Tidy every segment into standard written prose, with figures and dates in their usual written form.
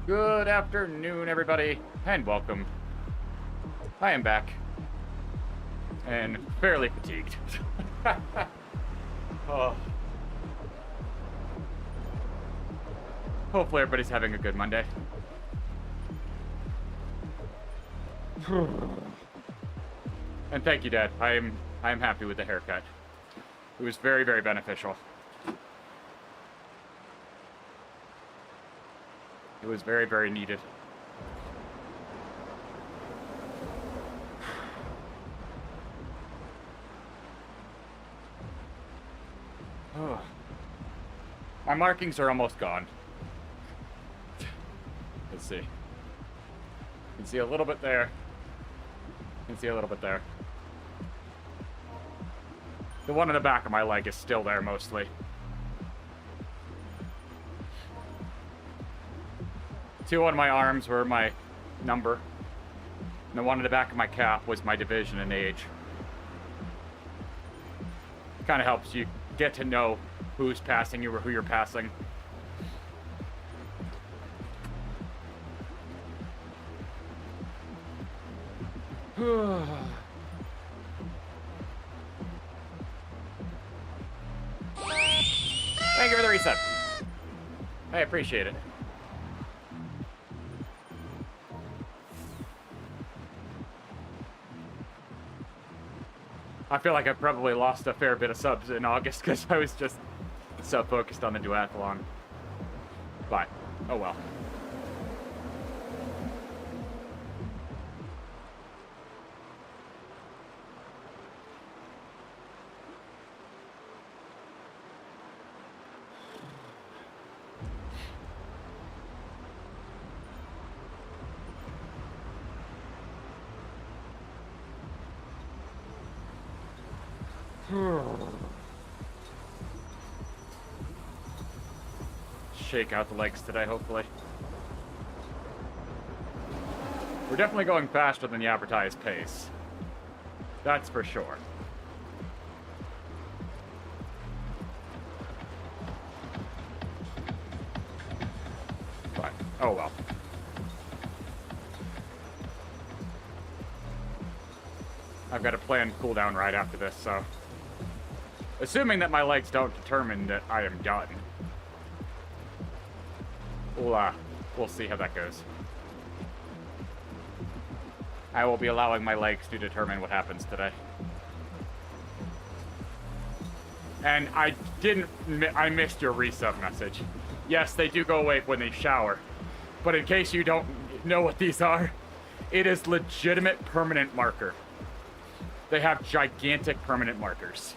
Good afternoon, everybody, and welcome. I am back, and fairly fatigued. Oh. Hopefully everybody's having a good Monday. And thank you, Dad. I am happy with the haircut. It was very, very beneficial. It was very, very needed. Oh. My markings are almost gone. Let's see. You can see a little bit there. You can see a little bit there. The one in the back of my leg is still there mostly. Two on my arms were my number. And the one in the back of my calf was my division and age. Kind of helps you get to know who's passing you or who you're passing. Thank you for the reset. I appreciate it. I feel like I probably lost a fair bit of subs in August because I was just so focused on the duathlon. But, oh well. Shake out the legs today, hopefully. We're definitely going faster than the advertised pace. That's for sure. But, oh well. I've got a planned cooldown right after this, so... Assuming that my legs don't determine that I am done. We'll see how that goes. I will be allowing my legs to determine what happens today. And I missed your resub message. Yes, they do go away when they shower. But in case you don't know what these are, It is legitimate permanent marker. They have gigantic permanent markers.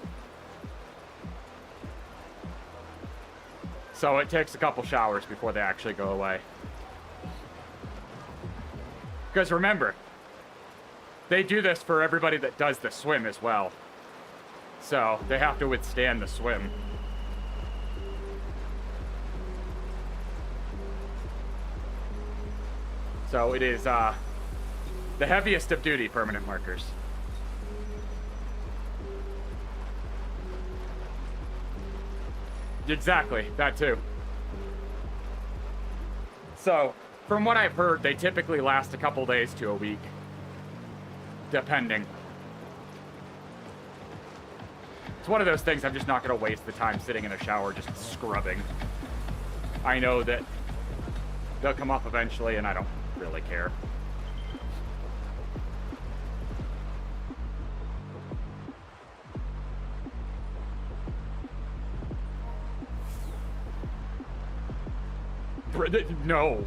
So it takes a couple showers before they actually go away. Because remember, they do this for everybody that does the swim as well. So they have to withstand the swim. So it is the heaviest of duty permanent markers. Exactly, that too. So, from what I've heard, they typically last a couple days to a week. Depending. It's one of those things I'm just not going to waste the time sitting in a shower just scrubbing. I know that they'll come off eventually, and I don't really care. No.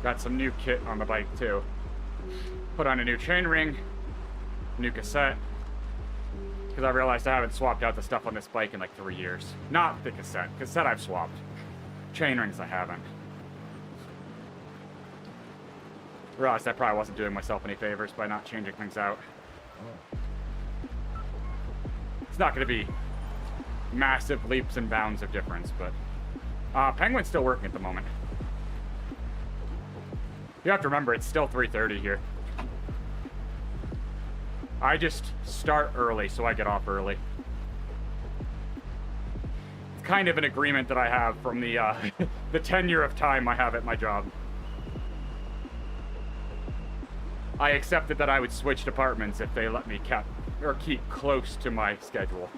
Got some new kit on the bike too. Put on a new chain ring, new cassette, because I realized I haven't swapped out the stuff on this bike in like 3 years. Not the cassette. Cassette I've swapped. Chain rings I haven't. Realized I probably wasn't doing myself any favors by not changing things out. It's not going to be massive leaps and bounds of difference, but Penguin's still working at the moment. You have to remember, it's still 3:30 here. I just start early, so I get off early. It's kind of an agreement that I have from the the tenure of time I have at my job. I accepted that I would switch departments if they let me keep close to my schedule.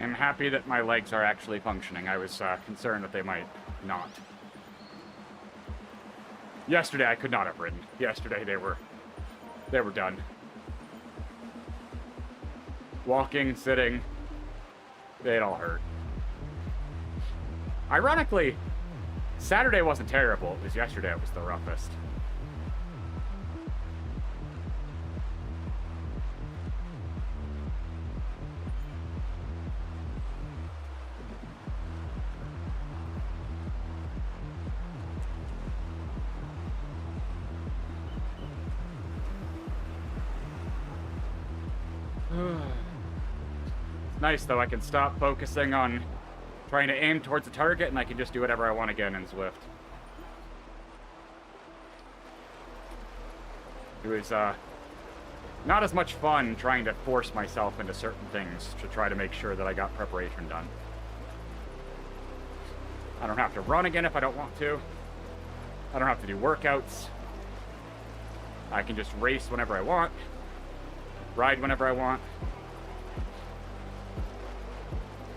I'm happy that my legs are actually functioning. I was concerned that they might not. Yesterday I could not have ridden. Yesterday they were done. Walking, sitting, it all hurt. Ironically, Saturday wasn't terrible. It was yesterday it was the roughest. It's nice though, I can stop focusing on trying to aim towards a target and I can just do whatever I want again in Zwift. It was not as much fun trying to force myself into certain things to try to make sure that I got preparation done. I don't have to run again if I don't want to. I don't have to do workouts. I can just race whenever I want. Ride whenever I want.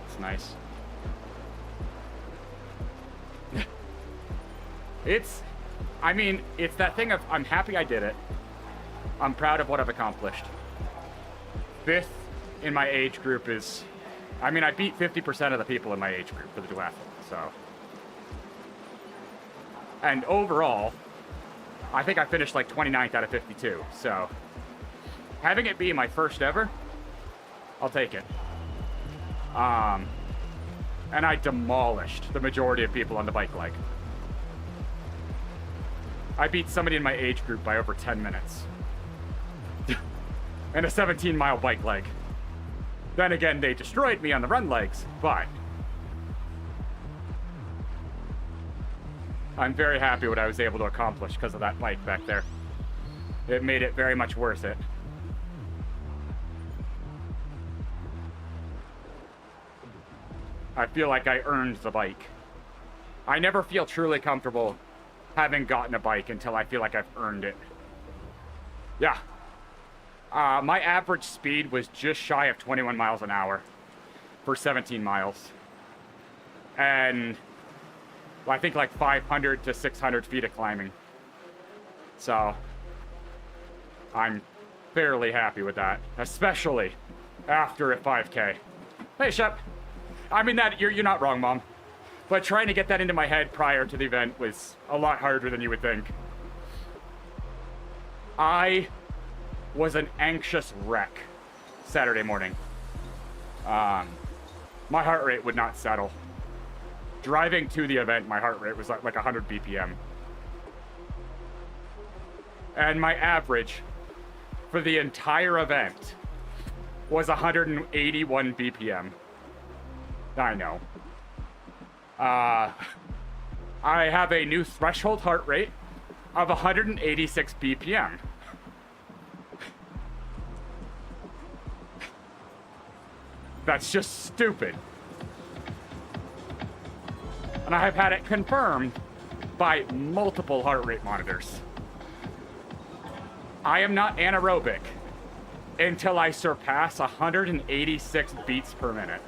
It's nice. I mean, it's that thing of, I'm happy I did it. I'm proud of what I've accomplished. 5th in my age group is, I mean, I beat 50% of the people in my age group for the duathlon, so. And overall, I think I finished like 29th out of 52, so. Having it be my first ever, I'll take it. And I demolished the majority of people on the bike leg. I beat somebody in my age group by over 10 minutes. and a 17-mile bike leg. Then again, they destroyed me on the run legs, but I'm very happy what I was able to accomplish because of that bike back there. It made it very much worth it. I feel like I earned the bike. I never feel truly comfortable having gotten a bike until I feel like I've earned it. Yeah. My average speed was just shy of 21 miles an hour for 17 miles. And I think like 500 to 600 feet of climbing. So I'm fairly happy with that, especially after a 5K. Hey, Shep. I mean, that you're not wrong, Mom. But trying to get that into my head prior to the event was a lot harder than you would think. I was an anxious wreck Saturday morning. My heart rate would not settle. Driving to the event, my heart rate was like 100 BPM. And my average for the entire event was 181 BPM. I know. I have a new threshold heart rate of 186 BPM. That's just stupid. And I have had it confirmed by multiple heart rate monitors. I am not anaerobic until I surpass 186 beats per minute.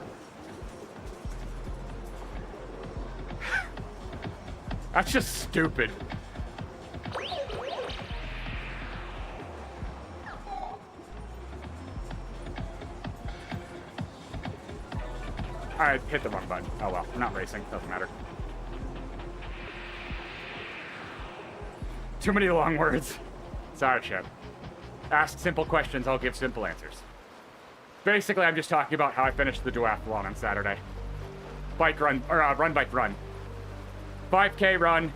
That's just stupid. I hit the wrong button. Oh well, we're not racing. Doesn't matter. Too many long words. Sorry, Chip. Ask simple questions, I'll give simple answers. Basically, I'm just talking about how I finished the duathlon on Saturday. Bike run, or run, bike, run. 5K run,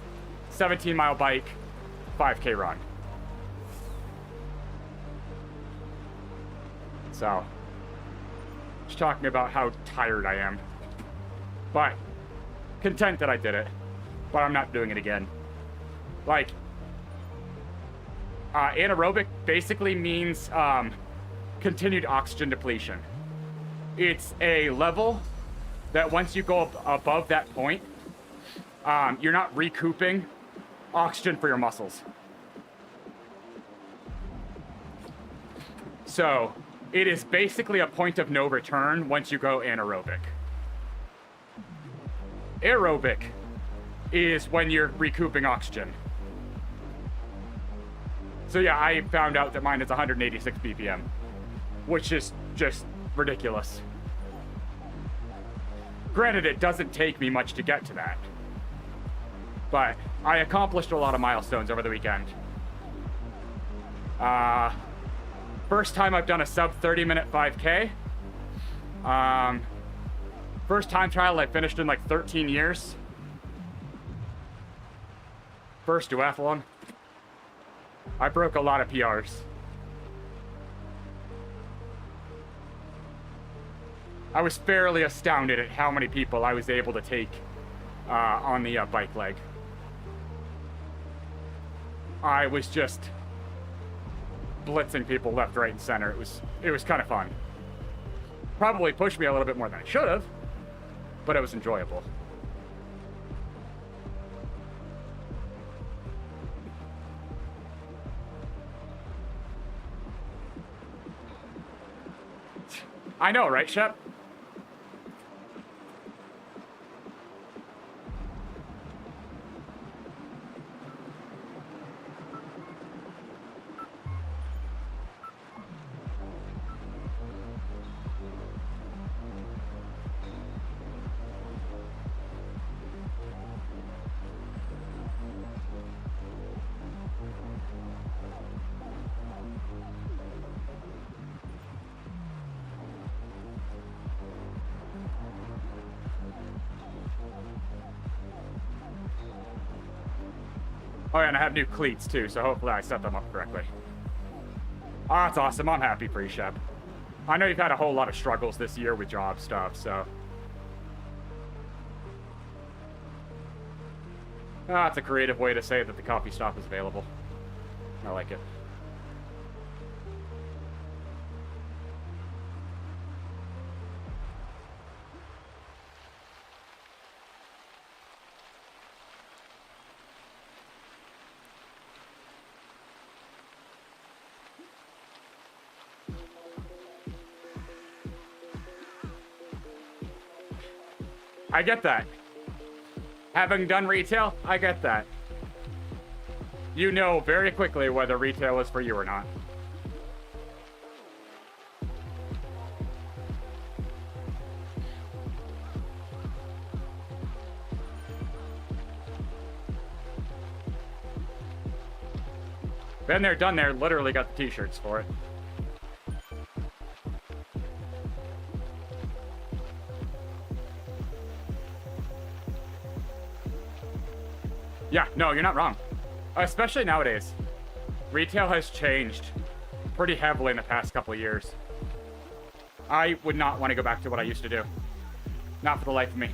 17-mile bike, 5K run. So, just talking about how tired I am. But, content that I did it. But I'm not doing it again. Like, anaerobic basically means continued oxygen depletion. It's a level that once you go above that point, you're not recouping oxygen for your muscles. So, it is basically a point of no return once you go anaerobic. Aerobic is when you're recouping oxygen. So yeah, I found out that mine is 186 BPM, which is just ridiculous. Granted, it doesn't take me much to get to that. But I accomplished a lot of milestones over the weekend. First time I've done a sub 30-minute 5K. First time trial I finished in like 13 years. First duathlon. I broke a lot of PRs. I was fairly astounded at how many people I was able to take on the bike leg. I was just blitzing people left, right, and center. It was kind of fun. Probably pushed me a little bit more than I should have, but it was enjoyable. I know, right, Shep? Oh yeah, and I have new cleats too, so hopefully I set them up correctly. Oh, that's awesome. I'm happy for you, Shep. I know you've had a whole lot of struggles this year with job stuff, so... That's a creative way to say that the coffee stop is available. I like it. I get that. Having done retail, I get that. You know very quickly whether retail is for you or not. Been there, done there, literally got the t-shirts for it. Yeah, no, you're not wrong. Especially nowadays. Retail has changed pretty heavily in the past couple of years. I would not want to go back to what I used to do. Not for the life of me.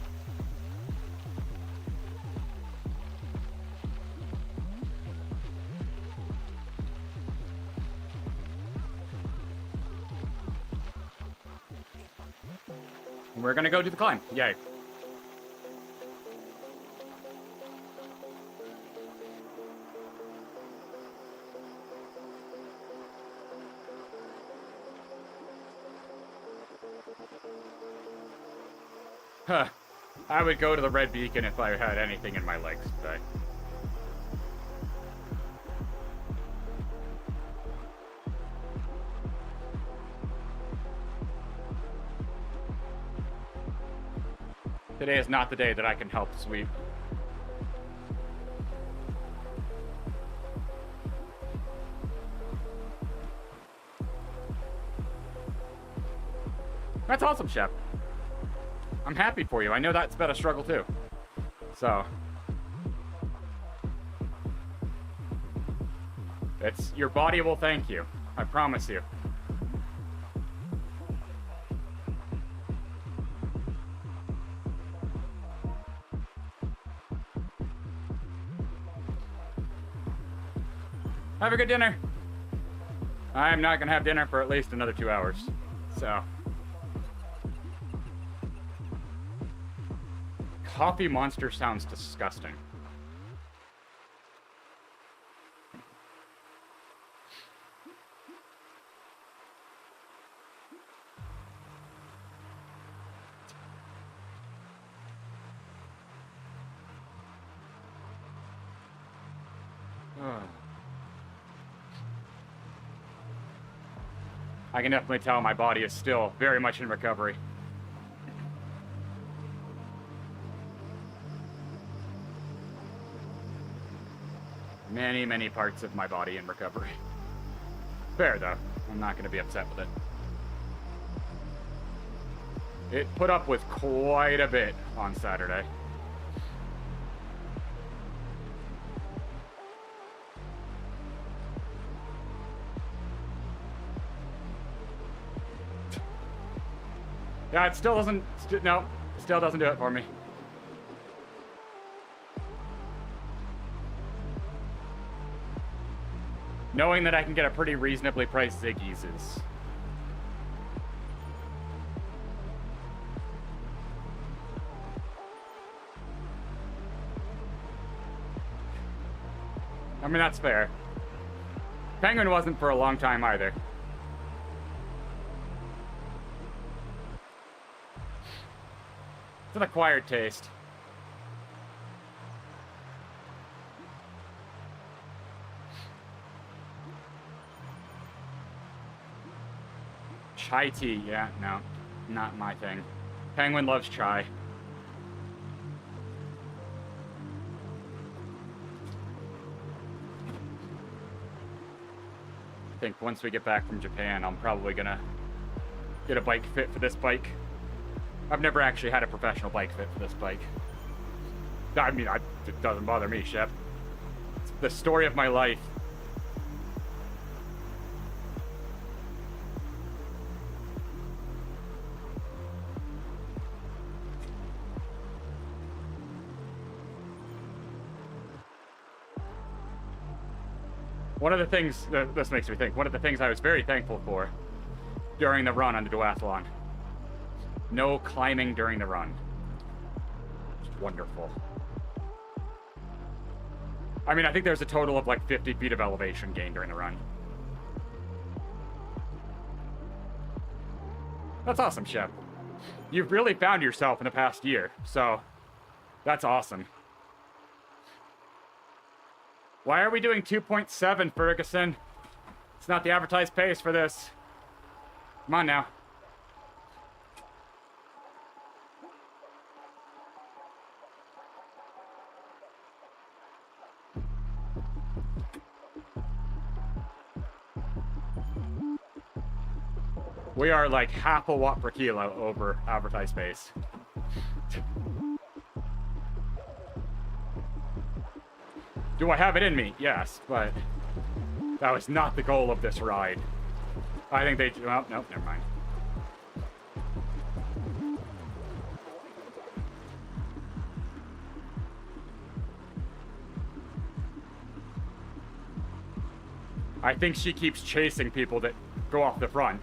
We're gonna go do the climb. Yay. Huh. I would go to the red beacon if I had anything in my legs today. Today is not the day that I can help sweep. That's awesome, Shep. I'm happy for you. I know that's been a struggle too. So. Your body will thank you. I promise you. Have a good dinner. I'm not gonna have dinner for at least another 2 hours. So. Coffee Monster sounds disgusting. I can definitely tell my body is still very much in recovery. Many, many parts of my body in recovery. Fair, though. I'm not going to be upset with it. It put up with quite a bit on Saturday. Yeah, it still doesn't... no, it still doesn't do it for me. Knowing that I can get a pretty reasonably priced Ziggy's is... I mean, that's fair. Penguin wasn't for a long time either. It's an acquired taste. Chai tea, yeah, no, not my thing. Penguin loves chai. I think once we get back from Japan, I'm probably gonna get a bike fit for this bike. I've never actually had a professional bike fit for this bike. I mean, it doesn't bother me, Shep. It's the story of my life. One of the things, this makes me think, one of the things I was very thankful for during the run on the duathlon. No climbing during the run. It's wonderful. I mean, I think there's a total of like 50 feet of elevation gain during the run. That's awesome, Shep. You've really found yourself in the past year, so that's awesome. Why are we doing 2.7, Ferguson? It's not the advertised pace for this. Come on now. We are like half a watt per kilo over advertised pace. Do I have it in me? Yes, but that was not the goal of this ride. I think they... Well, nope, never mind. I think she keeps chasing people that go off the front.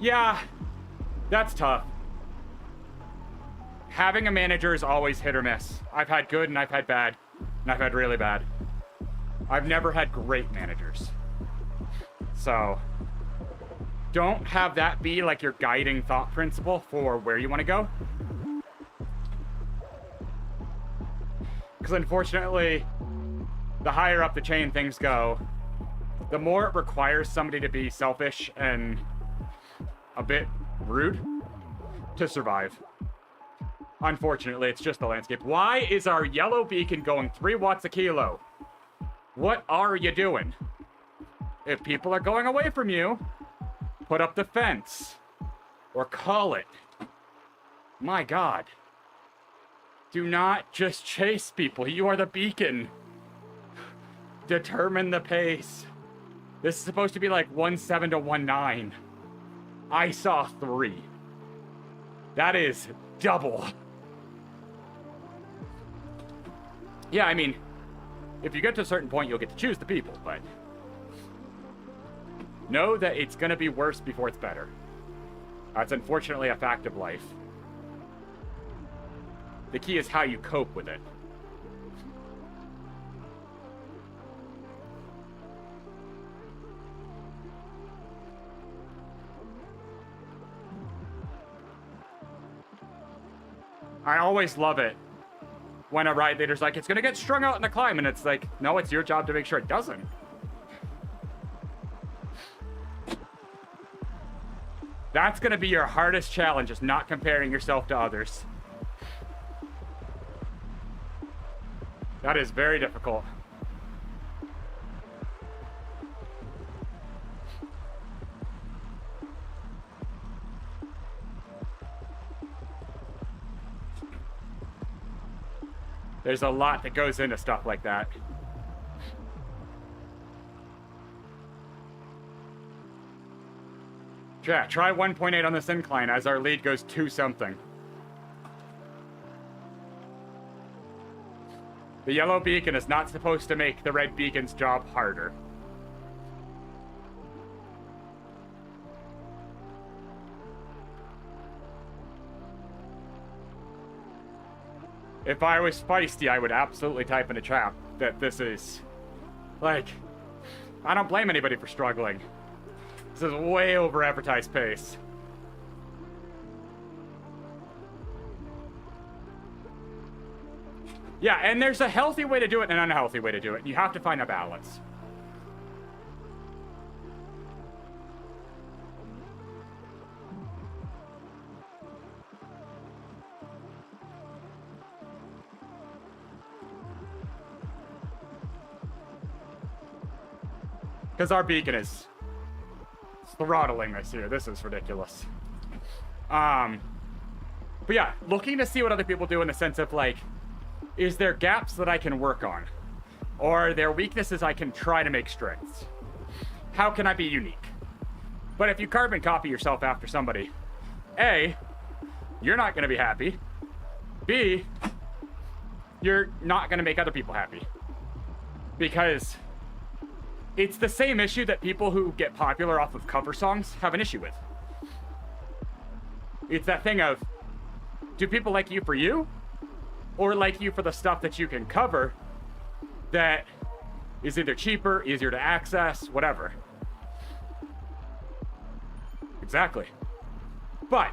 Yeah, that's tough. Having a manager is always hit or miss. I've had good and I've had bad, and I've had really bad. I've never had great managers. So, don't have that be like your guiding thought principle for where you want to go. Because unfortunately, the higher up the chain things go, the more it requires somebody to be selfish and a bit rude to survive. Unfortunately, it's just the landscape. Why is our yellow beacon going 3 watts a kilo? What are you doing? If people are going away from you, put up the fence. Or call it. My God. Do not just chase people. You are the beacon. Determine the pace. This is supposed to be like 1.7 to 1.9. I saw 3. That is double. Yeah, I mean, if you get to a certain point, you'll get to choose the people, but know that it's going to be worse before it's better. That's unfortunately a fact of life. The key is how you cope with it. I always love it when a ride leader's like, it's going to get strung out in the climb, and it's like, no, it's your job to make sure it doesn't. That's going to be your hardest challenge, is not comparing yourself to others. That is very difficult. There's a lot that goes into stuff like that. Yeah, try 1.8 on this incline as our lead goes 2-something. The yellow beacon is not supposed to make the red beacon's job harder. If I was feisty, I would absolutely type in a chat that this is, like, I don't blame anybody for struggling. This is way over advertised pace. Yeah, and there's a healthy way to do it and an unhealthy way to do it. You have to find a balance. Because our beacon is throttling us here. This is ridiculous. But yeah, looking to see what other people do in the sense of, like, is there gaps that I can work on? Or are there weaknesses I can try to make strengths? How can I be unique? But if you carbon copy yourself after somebody, A, you're not going to be happy. B, you're not going to make other people happy. Because it's the same issue that people who get popular off of cover songs have an issue with. It's that thing of, do people like you for you? Or like you for the stuff that you can cover that is either cheaper, easier to access, whatever. Exactly. But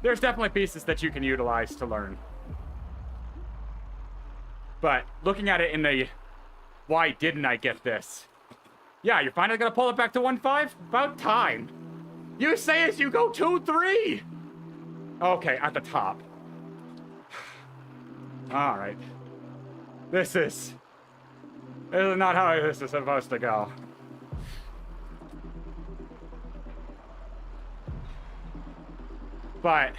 there's definitely pieces that you can utilize to learn. But looking at it in the, why didn't I get this? Yeah, you're finally gonna pull it back to 1.5? About time. You say as you go 2-3. Okay, at the top. All right. This is not how this is supposed to go. But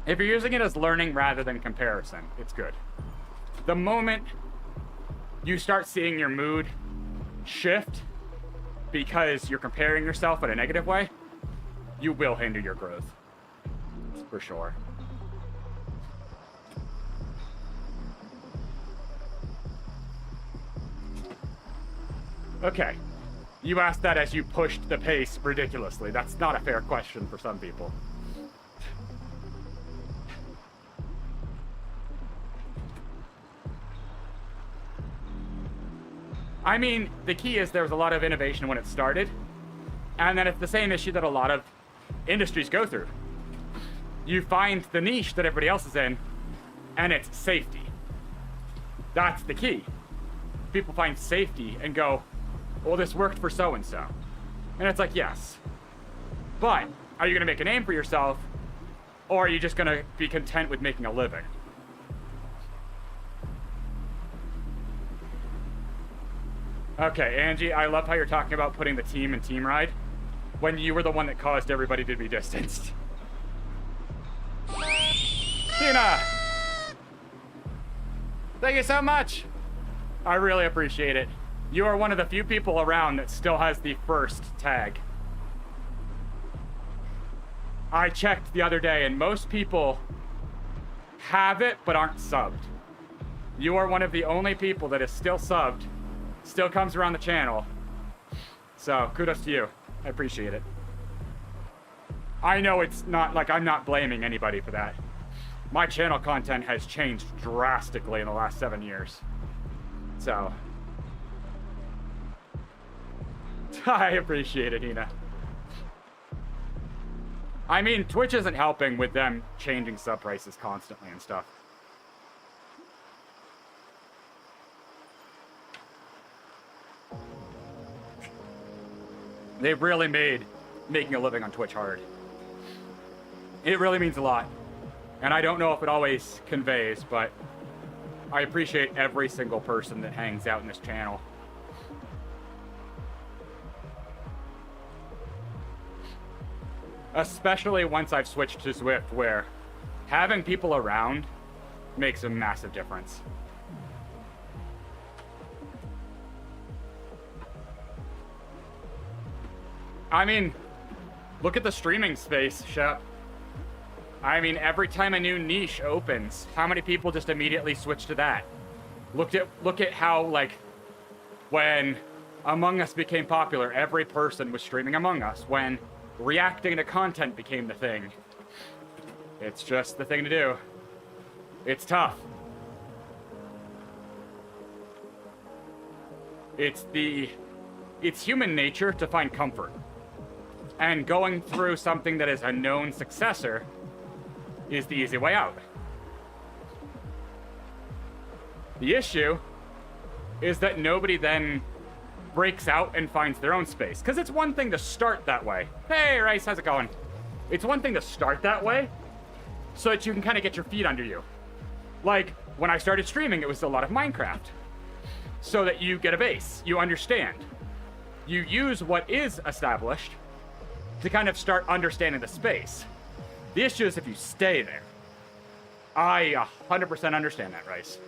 if you're using it as learning rather than comparison, it's good. The moment you start seeing your mood shift because you're comparing yourself in a negative way, you will hinder your growth. For sure. Okay. You asked that as you pushed the pace ridiculously. That's not a fair question for some people. I mean, the key is there was a lot of innovation when it started, and then it's the same issue that a lot of industries go through. You find the niche that everybody else is in, and it's safety. That's the key. People find safety and go, well, this worked for so-and-so. And it's like, yes. But are you going to make a name for yourself, or are you just going to be content with making a living? Okay, Angie, I love how you're talking about putting the team in team ride when you were the one that caused everybody to be distanced. Tina! Thank you so much! I really appreciate it. You are one of the few people around that still has the first tag. I checked the other day, and most people have it, but aren't subbed. You are one of the only people that is still subbed, still comes around the channel. So, kudos to you. I appreciate it. I know it's not, like, I'm not blaming anybody for that. My channel content has changed drastically in the last 7 years. So... I appreciate it, Hina. I mean, Twitch isn't helping with them changing sub prices constantly and stuff. They've really made making a living on Twitch hard. It really means a lot. And I don't know if it always conveys, but I appreciate every single person that hangs out in this channel. Especially once I've switched to Zwift, where having people around makes a massive difference. I mean, look at the streaming space, Shep. I mean, every time a new niche opens, how many people just immediately switch to that? Look at how, like, when Among Us became popular, every person was streaming Among Us. When reacting to content became the thing. It's just the thing to do. It's tough. It's human nature to find comfort. And going through something that is a known successor is the easy way out. The issue is that nobody then breaks out and finds their own space. Because it's one thing to start that way. Hey, Rice, how's it going? It's one thing to start that way so that you can kind of get your feet under you. Like, when I started streaming, it was a lot of Minecraft. So that you get a base. You understand. You use what is established to kind of start understanding the space. The issue is if you stay there. I 100% understand that, Rice.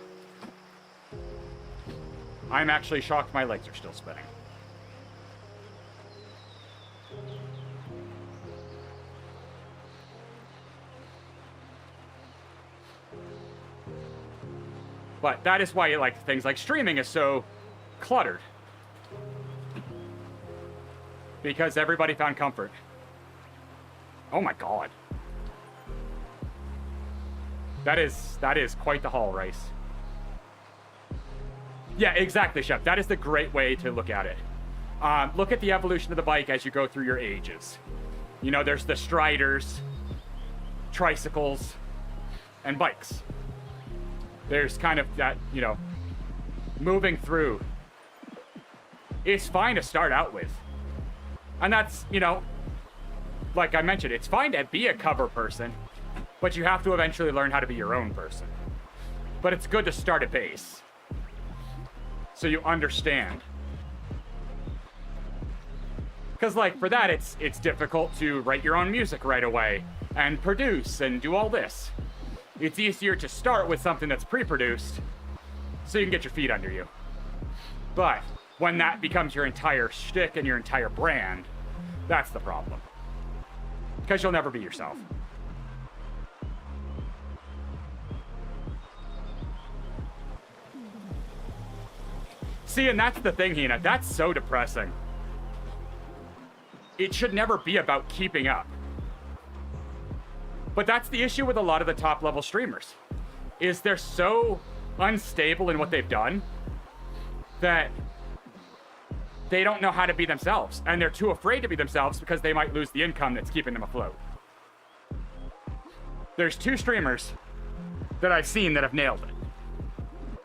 I'm actually shocked my legs are still spinning. But that is why like things like streaming is so cluttered. Because everybody found comfort. Oh my god. That is quite the haul, Rice. Yeah, exactly, Shep. That is the great way to look at it. Look at the evolution of the bike as you go through your ages. You know, there's the striders, tricycles, and bikes. There's kind of that, you know, moving through. It's fine to start out with. And that's, you know, like I mentioned, it's fine to be a cover person, but you have to eventually learn how to be your own person. But it's good to start at base, so you understand. Because, like, for that, it's difficult to write your own music right away and produce and do all this. It's easier to start with something that's pre-produced so you can get your feet under you. But when that becomes your entire shtick and your entire brand, that's the problem. Because you'll never be yourself. See, and that's the thing, Hina. That's so depressing. It should never be about keeping up. But that's the issue with a lot of the top-level streamers, is they're so unstable in what they've done that they don't know how to be themselves. And they're too afraid to be themselves because they might lose the income that's keeping them afloat. There's 2 streamers that I've seen that have nailed it.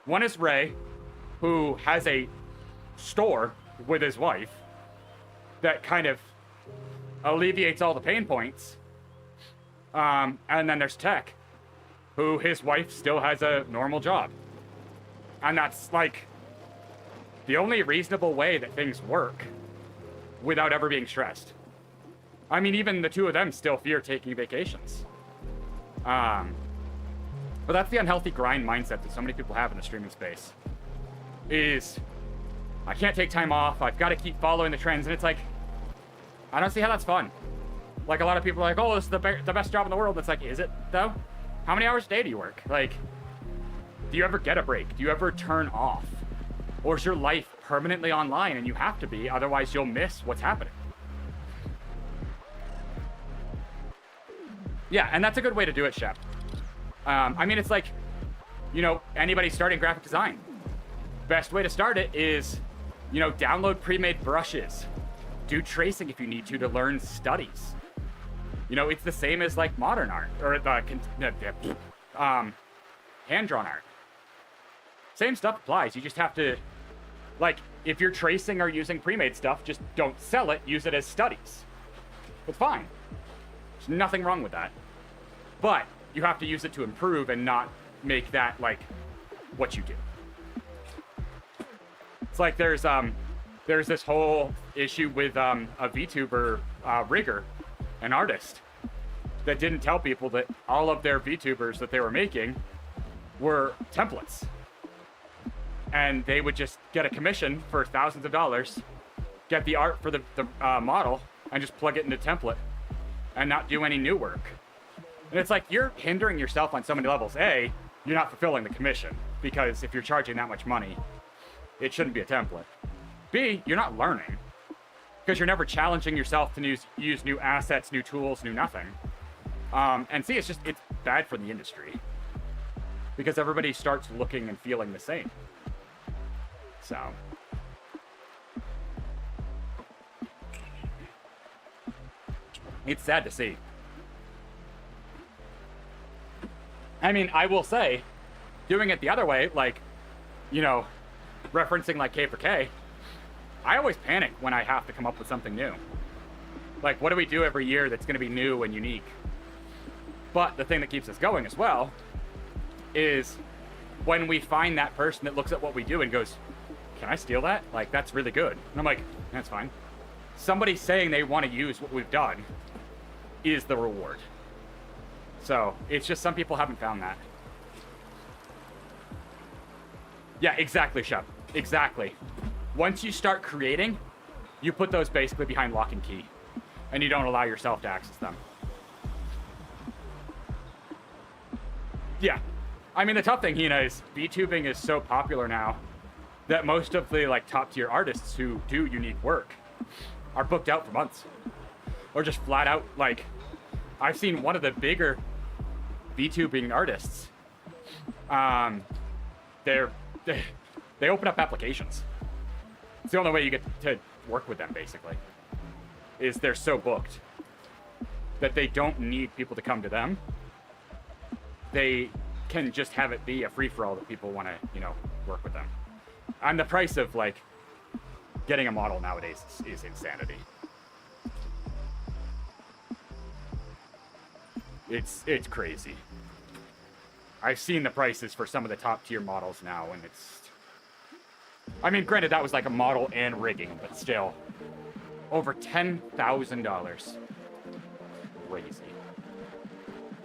One is Ray, who has a store with his wife that kind of alleviates all the pain points. And then there's Tech, who his wife still has a normal job. And that's like the only reasonable way that things work without ever being stressed. I mean, even the 2 of them still fear taking vacations. But that's the unhealthy grind mindset that so many people have in the streaming space. Is, I can't take time off, I've got to keep following the trends, and it's like, I don't see how that's fun. Like, a lot of people are like, oh, this is the best job in the world. It's like, is it, though? How many hours a day do you work? Like, do you ever get a break? Do you ever turn off? Or is your life permanently online and you have to be, otherwise you'll miss what's happening? Yeah, and that's a good way to do it, Shep. I mean, it's like, you know, anybody starting graphic design. Best way to start it is, you know, download pre-made brushes. Do tracing if you need to learn studies. You know, it's the same as like modern art or hand-drawn art. Same stuff applies. You just have to, like, if you're tracing or using pre-made stuff, just don't sell it. Use it as studies. It's fine. There's nothing wrong with that. But you have to use it to improve and not make that like what you do. It's like there's this whole issue with a VTuber rigger, an artist, that didn't tell people that all of their VTubers that they were making were templates. And they would just get a commission for thousands of dollars, get the art for the model, and just plug it into template and not do any new work. And it's like, you're hindering yourself on so many levels. A, you're not fulfilling the commission, because if you're charging that much money, it shouldn't be a template. B, you're not learning, because you're never challenging yourself to use new assets, new tools, new nothing. And C, it's bad for the industry, because everybody starts looking and feeling the same. So, it's sad to see. I mean, I will say, doing it the other way, like, you know, referencing like K4K, I always panic when I have to come up with something new. Like, what do we do every year that's going to be new and unique? But the thing that keeps us going as well is when we find that person that looks at what we do and goes, can I steal that? Like, that's really good. And I'm like, that's fine. Somebody saying they want to use what we've done is the reward. So it's just some people haven't found that. Yeah, exactly, Shep. Exactly. Once you start creating, you put those basically behind lock and key, and you don't allow yourself to access them. Yeah. I mean, the tough thing, Hina, is VTubing is so popular now that most of the like top tier artists who do unique work are booked out for months, or just flat out like, I've seen one of the bigger VTubing artists. They open up applications. It's the only way you get to work with them, basically, is they're so booked that they don't need people to come to them. They can just have it be a free-for-all that people want to, you know, work with them. And the price of, like, getting a model nowadays is insanity. It's crazy. I've seen the prices for some of the top-tier models now, and it's... I mean, granted, that was like a model and rigging, but still. Over $10,000. Crazy.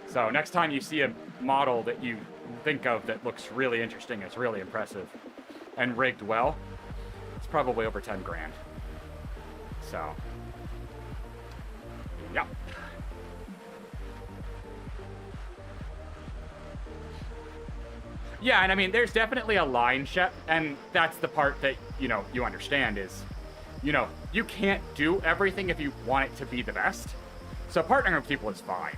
So next time you see a model that you think of that looks really interesting, it's really impressive, and rigged well, it's probably over 10 grand. So, yeah. Yeah, and I mean, there's definitely a line, Shep, and that's the part that, you know, you understand is, you know, you can't do everything if you want it to be the best. So partnering with people is fine.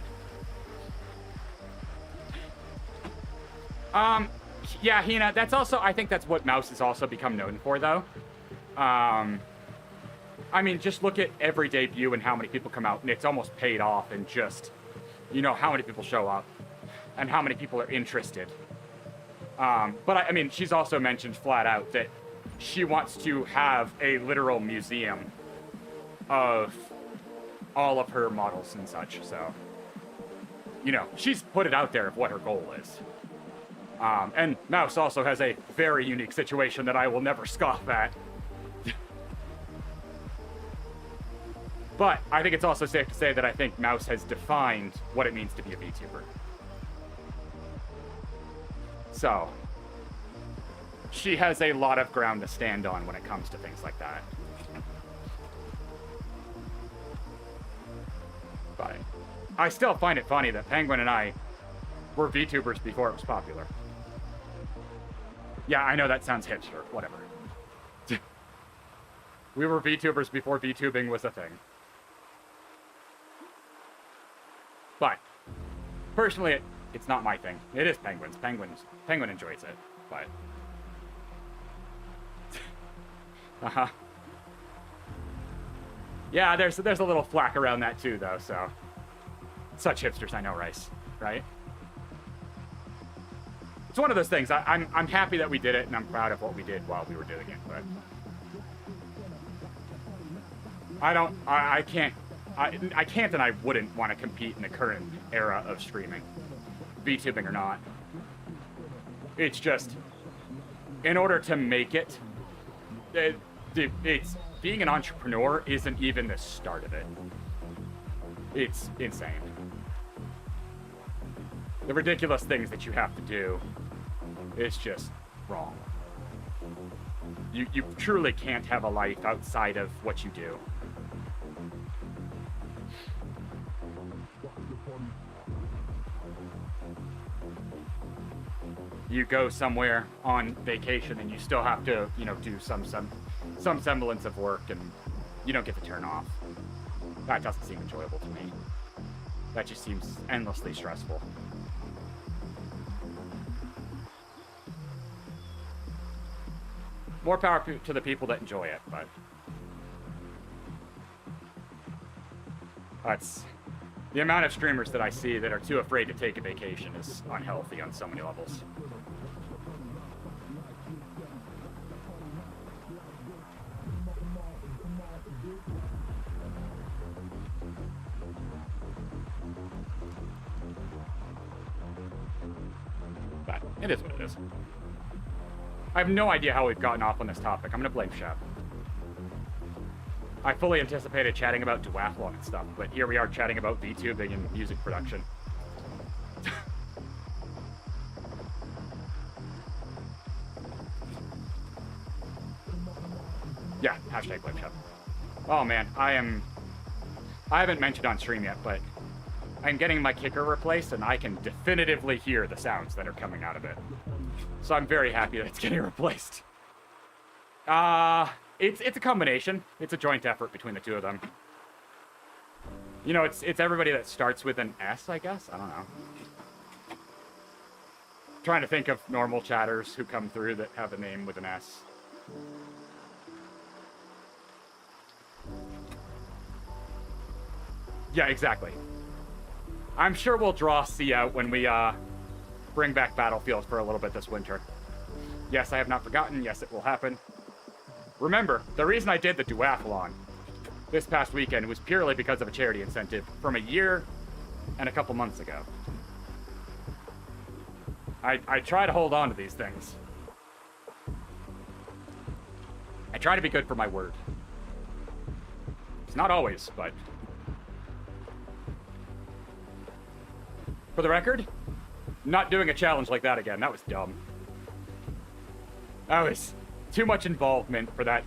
Yeah, Hina, that's also, I think that's what Mouse has also become known for, though. I mean, just look at every debut and how many people come out, and it's almost paid off in just, you know, how many people show up and how many people are interested. But I mean, she's also mentioned flat out that she wants to have a literal museum of all of her models and such. So, you know, she's put it out there of what her goal is. And Mouse also has a very unique situation that I will never scoff at. But I think it's also safe to say that I think Mouse has defined what it means to be a VTuber. So, she has a lot of ground to stand on when it comes to things like that. But I still find it funny that Penguin and I were VTubers before it was popular. Yeah, I know that sounds hipster, whatever. We were VTubers before VTubing was a thing. But, personally, it's not my thing. It is Penguin's. Penguin enjoys it, but... Uh-huh. Yeah, there's a little flack around that too, though, so... Such hipsters, I know, Rice, right? It's one of those things. I'm happy that we did it, and I'm proud of what we did while we were doing it, but... I can't and I wouldn't want to compete in the current era of streaming. VTubing or not. It's just, in order to make it, it's being an entrepreneur isn't even the start of it. It's insane. The ridiculous things that you have to do is just wrong. You truly can't have a life outside of what you do. You go somewhere on vacation and you still have to, you know, do some semblance of work, and you don't get to turn off. That doesn't seem enjoyable to me. That just seems endlessly stressful. More power to the people that enjoy it, but that's the amount of streamers that I see that are too afraid to take a vacation is unhealthy on so many levels. But it is what it is. I have no idea how we've gotten off on this topic. I'm gonna blame Shep. I fully anticipated chatting about Duathlon and stuff, but here we are chatting about VTubing and music production. Yeah, hashtag blame Shep. Oh man, I haven't mentioned on stream yet, but I'm getting my kicker replaced, and I can definitively hear the sounds that are coming out of it. So I'm very happy that it's getting replaced. It's a combination. It's a joint effort between the two of them. You know, it's everybody that starts with an S, I guess? I don't know. Trying to think of normal chatters who come through that have a name with an S. Yeah, exactly. I'm sure we'll draw C out when we bring back Battlefield for a little bit this winter. Yes, I have not forgotten. Yes, it will happen. Remember, the reason I did the Duathlon this past weekend was purely because of a charity incentive from a year and a couple months ago. I try to hold on to these things. I try to be good for my word. It's not always, but... For the record, not doing a challenge like that again. That was dumb. That was too much involvement for that.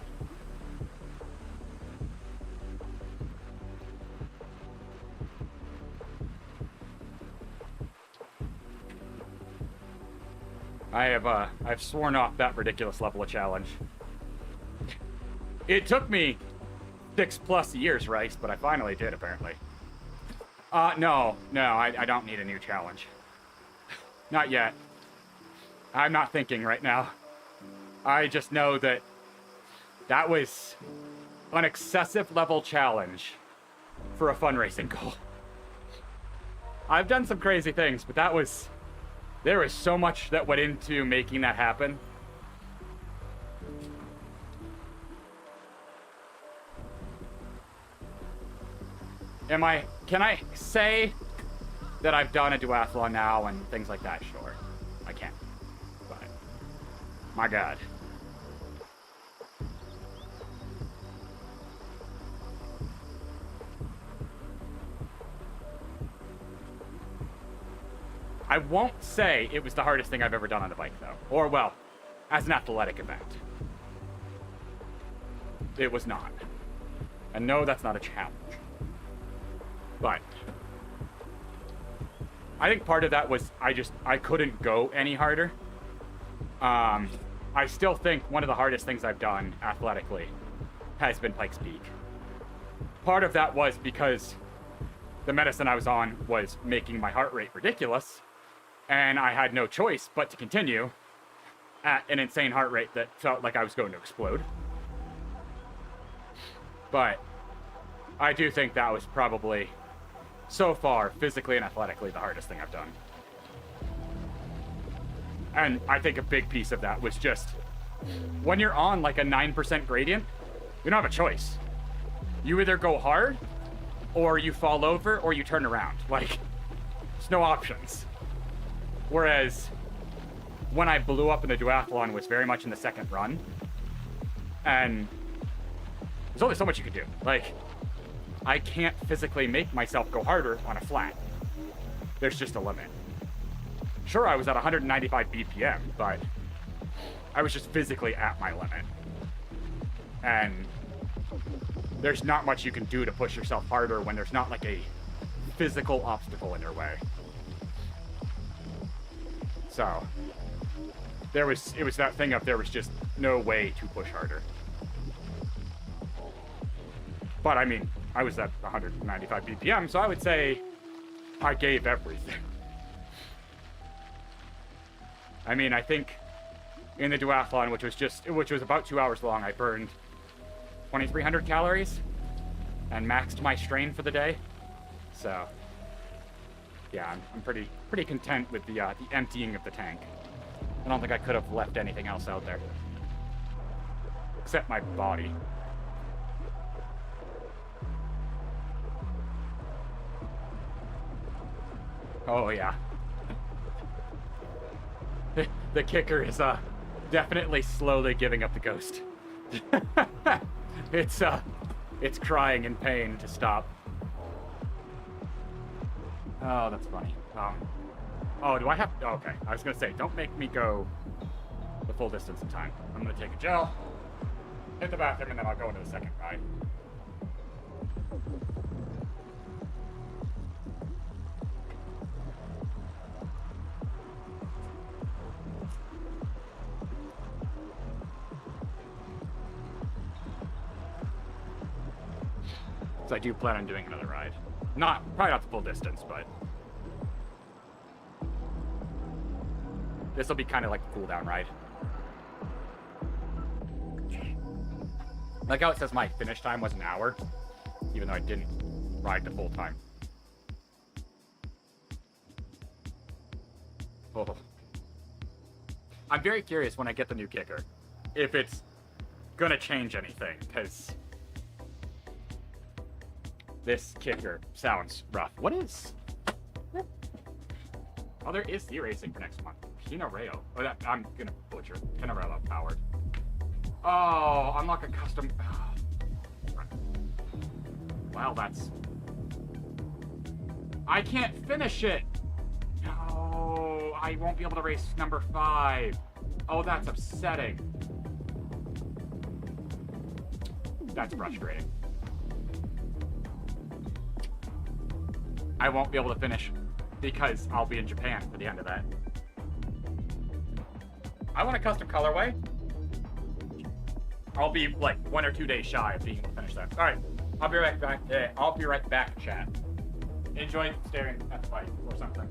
I've sworn off that ridiculous level of challenge. It took me 6+ years, Rice, but I finally did, apparently. No, I don't need a new challenge. Not yet. I'm not thinking right now. I just know that that was an excessive level challenge for a fundraising goal. I've done some crazy things, but there was so much that went into making that happen. Can I say that I've done a duathlon now and things like that? Sure, I can. But, my God. I won't say it was the hardest thing I've ever done on a bike, though. Or, well, as an athletic event. It was not. And no, that's not a challenge. But I think part of that was I couldn't go any harder. I still think one of the hardest things I've done athletically has been Pikes Peak. Part of that was because the medicine I was on was making my heart rate ridiculous, and I had no choice but to continue at an insane heart rate that felt like I was going to explode. But I do think that was probably, so far, physically and athletically, the hardest thing I've done. And I think a big piece of that was just, when you're on like a 9% gradient, you don't have a choice. You either go hard, or you fall over, or you turn around. Like, there's no options. Whereas, when I blew up in the duathlon was very much in the second run, and there's only so much you can do. Like, I can't physically make myself go harder on a flat. There's just a limit. Sure, I was at 195 BPM, but I was just physically at my limit. And there's not much you can do to push yourself harder when there's not like a physical obstacle in your way. So, it was that thing of there was just no way to push harder. But I mean, I was at 195 BPM, so I would say I gave everything. I mean, I think in the duathlon, which was about 2 hours long, I burned 2,300 calories and maxed my strain for the day. So, yeah, I'm pretty content with the emptying of the tank. I don't think I could have left anything else out there, except my body. Oh, yeah. The kicker is, definitely slowly giving up the ghost. It's crying in pain to stop. Oh, that's funny. Oh, do I have... Oh, okay, I was gonna say, don't make me go the full distance in time. I'm gonna take a gel, hit the bathroom, and then I'll go into the second ride. So I do plan on doing another ride. Probably not the full distance, but this will be kind of like a cool down ride. Like how it says my finish time was an hour, even though I didn't ride the full time. Oh. I'm very curious when I get the new kicker, if it's gonna change anything, because this kicker sounds rough. What is? Oh, there is ZRacing for next month. Kino Rayo. Oh, that, I'm gonna butcher. Pinarello powered. Oh, unlock a custom. Oh. Wow, that's. I can't finish it. No, I won't be able to race number 5. Oh, that's upsetting. That's frustrating. I won't be able to finish because I'll be in Japan for the end of that. I want a custom colorway. I'll be like 1 or 2 days shy of being able to finish that. All right, I'll be right back. I'll be right back, chat. Enjoy staring at the bike or something.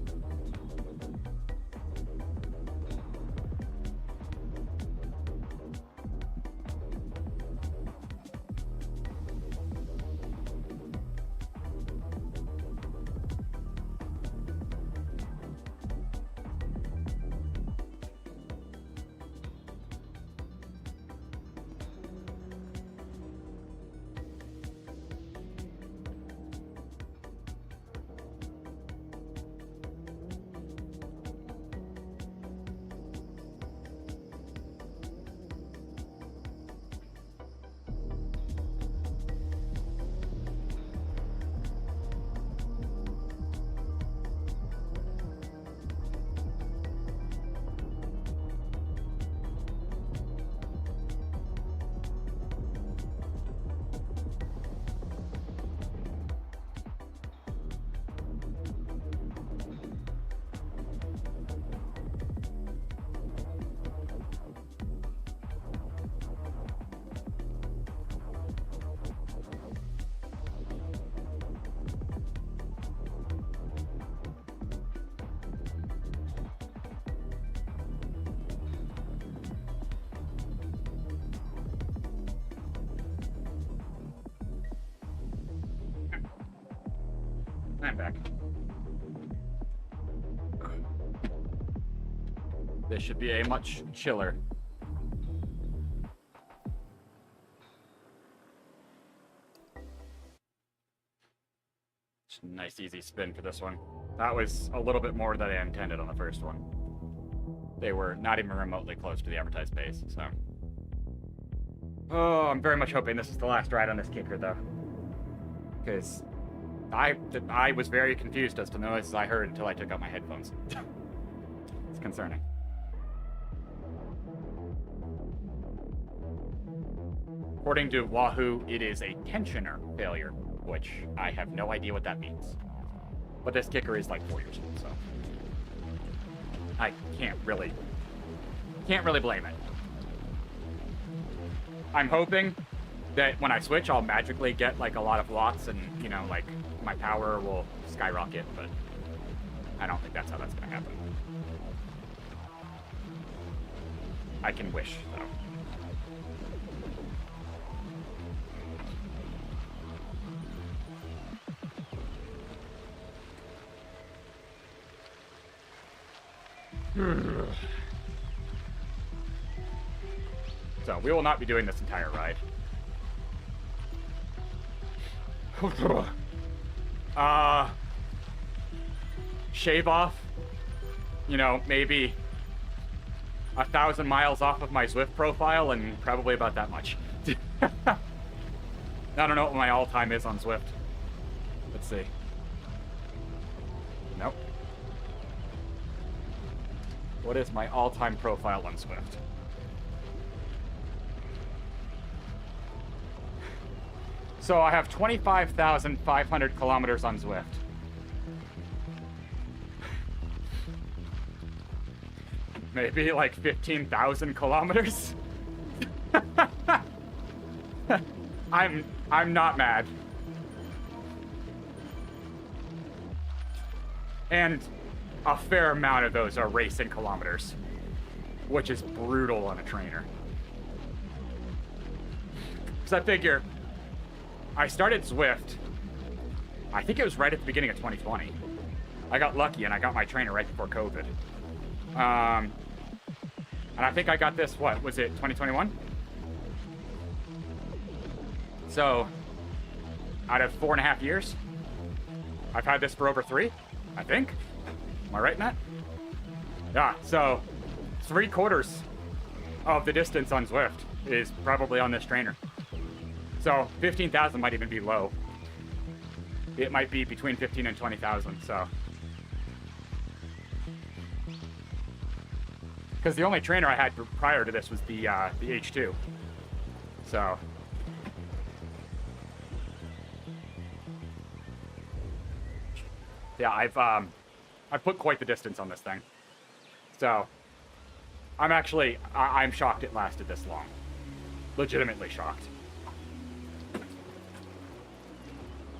I'm back. This should be a much chiller. Just a nice easy spin for this one. That was a little bit more than I intended on the first one. They were not even remotely close to the advertised pace, so. Oh, I'm very much hoping this is the last ride on this kicker, though. Because I was very confused as to the noises I heard until I took out my headphones. It's concerning. According to Wahoo, it is a tensioner failure, which I have no idea what that means. But this kicker is like 4 years old, so I can't really blame it. I'm hoping that when I switch, I'll magically get like a lot of watts and, you know, like my power will skyrocket, but I don't think that's how that's gonna happen. I can wish, though. So, we will not be doing this entire ride. Shave off, you know, maybe 1,000 miles off of my Zwift profile, and probably about that much. I don't know what my all-time is on Zwift. Let's see. Nope. What is my all-time profile on Zwift? So I have 25,500 kilometers on Zwift. Maybe like 15,000 kilometers? I'm not mad. And a fair amount of those are racing kilometers, which is brutal on a trainer. Because I figure, I started Zwift, I think it was right at the beginning of 2020. I got lucky and I got my trainer right before COVID. And I think I got this, what, was it 2021? So, out of 4.5 years, I've had this for over 3, I think. Am I right in that? Yeah, so 3/4 of the distance on Zwift is probably on this trainer. So 15,000 might even be low. It might be between 15 and 20,000, so. Because the only trainer I had prior to this was the H2. So. Yeah, I've put quite the distance on this thing. So, I'm shocked it lasted this long. Legitimately shocked.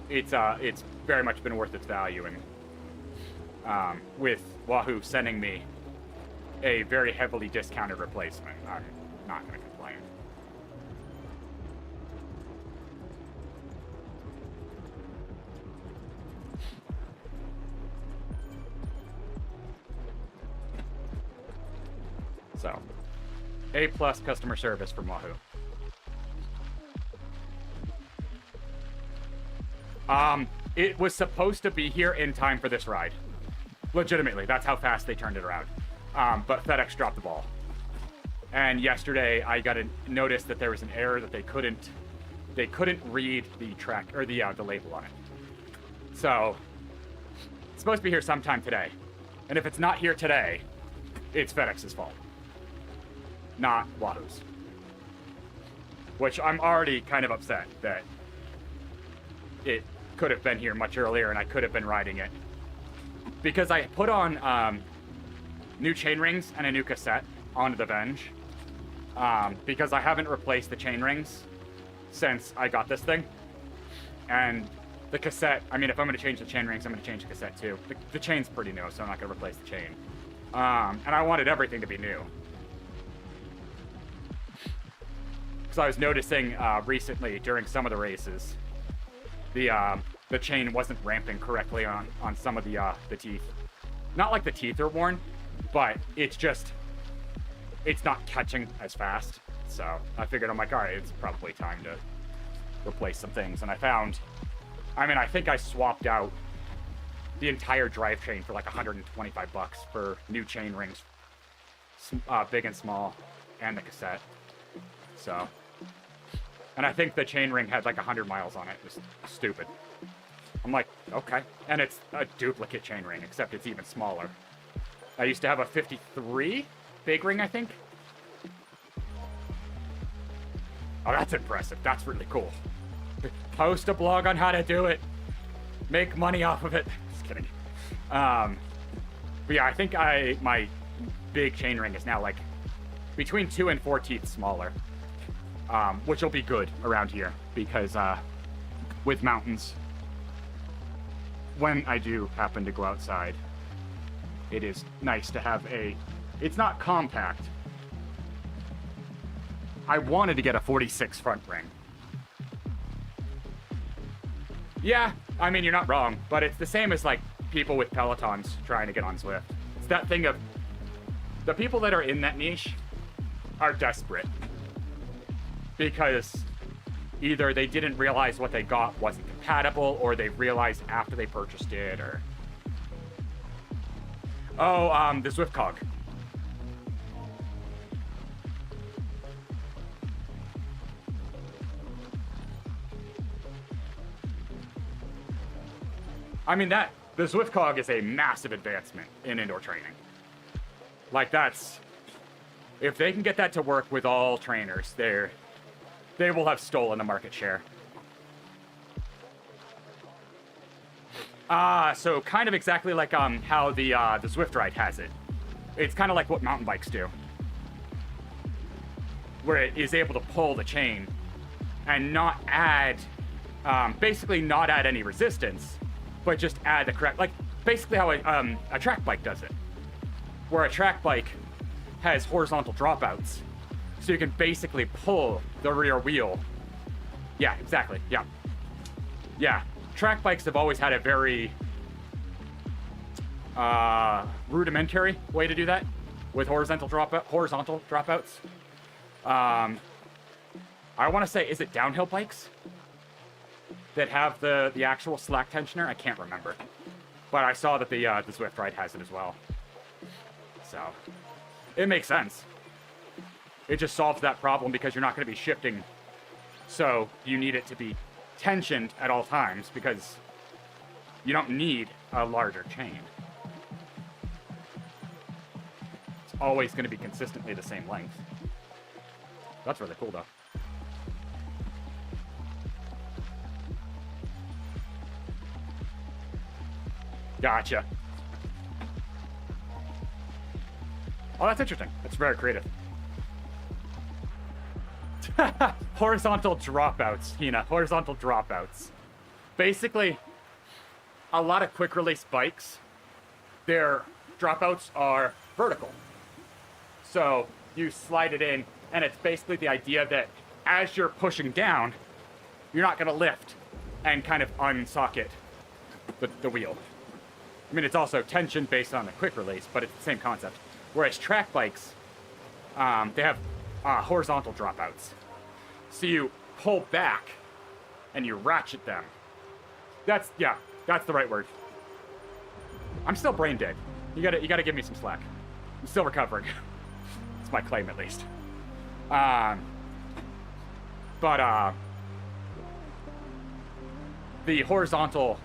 It's very much been worth its value, and with Wahoo sending me a very heavily discounted replacement, I'm not going to complain. So, A+ customer service from Wahoo. It was supposed to be here in time for this ride. Legitimately, that's how fast they turned it around. But FedEx dropped the ball. And yesterday, I got a notice that there was an error that they couldn't read the track or the label on it. So, it's supposed to be here sometime today. And if it's not here today, it's FedEx's fault, not Wahoo's. Which I'm already kind of upset that it could have been here much earlier and I could have been riding it. Because I put on new chain rings and a new cassette onto the Venge. Because I haven't replaced the chain rings since I got this thing. And the cassette, I mean, if I'm going to change the chain rings, I'm going to change the cassette too. The chain's pretty new, so I'm not going to replace the chain. And I wanted everything to be new. Because I was noticing recently during some of the races, the chain wasn't ramping correctly on some of the teeth. Not like the teeth are worn, but it's not catching as fast. So I figured, I'm like, all right, it's probably time to replace some things. And I found, I think I swapped out the entire drivetrain for like $125 for new chain rings, big and small, and the cassette. So, and I think the chain ring had like 100 miles on it. It was stupid. I'm like, okay. And it's a duplicate chain ring, except it's even smaller. I used to have a 53 big ring, I think. Oh, that's impressive. That's really cool. Post a blog on how to do it. Make money off of it. Just kidding. But yeah, I think my big chain ring is now like between 2 and 4 teeth smaller. Which will be good around here because with mountains, when I do happen to go outside, it is nice to have it's not compact. I wanted to get a 46 front ring. Yeah, I mean, you're not wrong, but it's the same as like people with Pelotons trying to get on Zwift. It's that thing of the people that are in that niche are desperate because either they didn't realize what they got wasn't compatible, or they realized after they purchased it, or the Zwift cog. I mean, the Zwift cog is a massive advancement in indoor training. Like, if they can get that to work with all trainers, they will have stolen the market share. So kind of exactly like how the Zwift ride has it. It's kind of like what mountain bikes do, where it is able to pull the chain and not add, basically not add any resistance, but just add the correct, like basically how a track bike does it, where a track bike has horizontal dropouts, so you can basically pull the rear wheel. Yeah, exactly. Yeah. Yeah. Track bikes have always had a very rudimentary way to do that with horizontal dropouts. I want to say, is it downhill bikes that have the actual slack tensioner? I can't remember, but I saw that the Zwift ride has it as well. So it makes sense. It just solves that problem because you're not going to be shifting, so you need it to be tensioned at all times because you don't need a larger chain. It's always going to be consistently the same length. That's really cool, though. Gotcha. Oh, that's interesting. That's very creative. Horizontal dropouts, Hina. Horizontal dropouts. Basically, a lot of quick release bikes, their dropouts are vertical. So you slide it in, and it's basically the idea that as you're pushing down, you're not going to lift and kind of unsocket the wheel. I mean, it's also tension based on the quick release, but it's the same concept. Whereas track bikes, they have horizontal dropouts. So you pull back and you ratchet them. That's the right word. I'm still brain dead. You gotta give me some slack. I'm still recovering. It's my claim, at least. The horizontal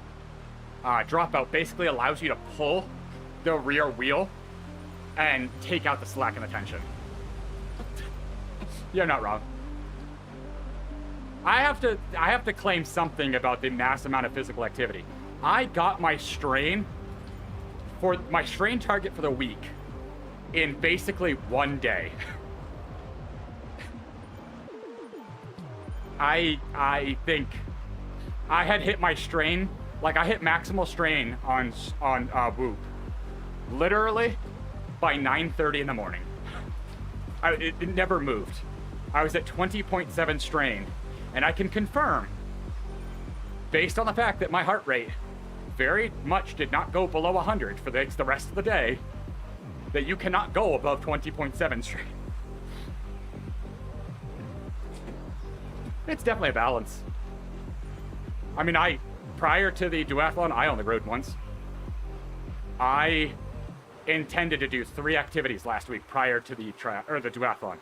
dropout basically allows you to pull the rear wheel and take out the slack and the tension. You're not wrong. I have to claim something about the mass amount of physical activity. I got my strain target for the week in basically one day. I think I had hit my strain, like I hit maximal strain on Whoop, literally by 9:30 in the morning. It never moved. I was at 20.7 strain, and I can confirm, based on the fact that my heart rate very much did not go below 100 for the rest of the day, that you cannot go above 20.7 strain. It's definitely a balance. I mean, prior to the duathlon, I only rode once. I intended to do 3 activities last week prior to the duathlon.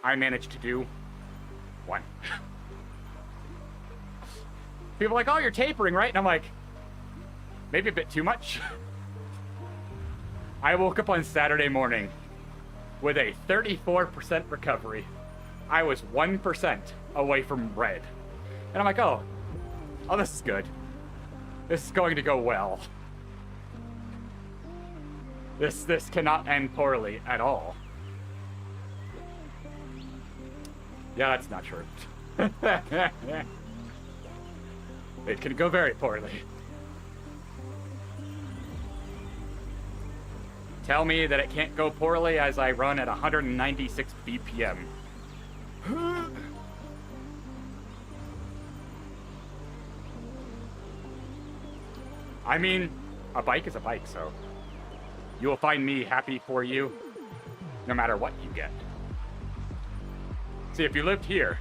I managed to do 1. People are like, oh, you're tapering, right? And I'm like, maybe a bit too much. I woke up on Saturday morning with a 34% recovery. I was 1% away from red. And I'm like, oh, this is good. This is going to go well. This cannot end poorly at all. Yeah, that's not true. It can go very poorly. Tell me that it can't go poorly as I run at 196 BPM. I mean, a bike is a bike, so you will find me happy for you no matter what you get. See, if you lived here,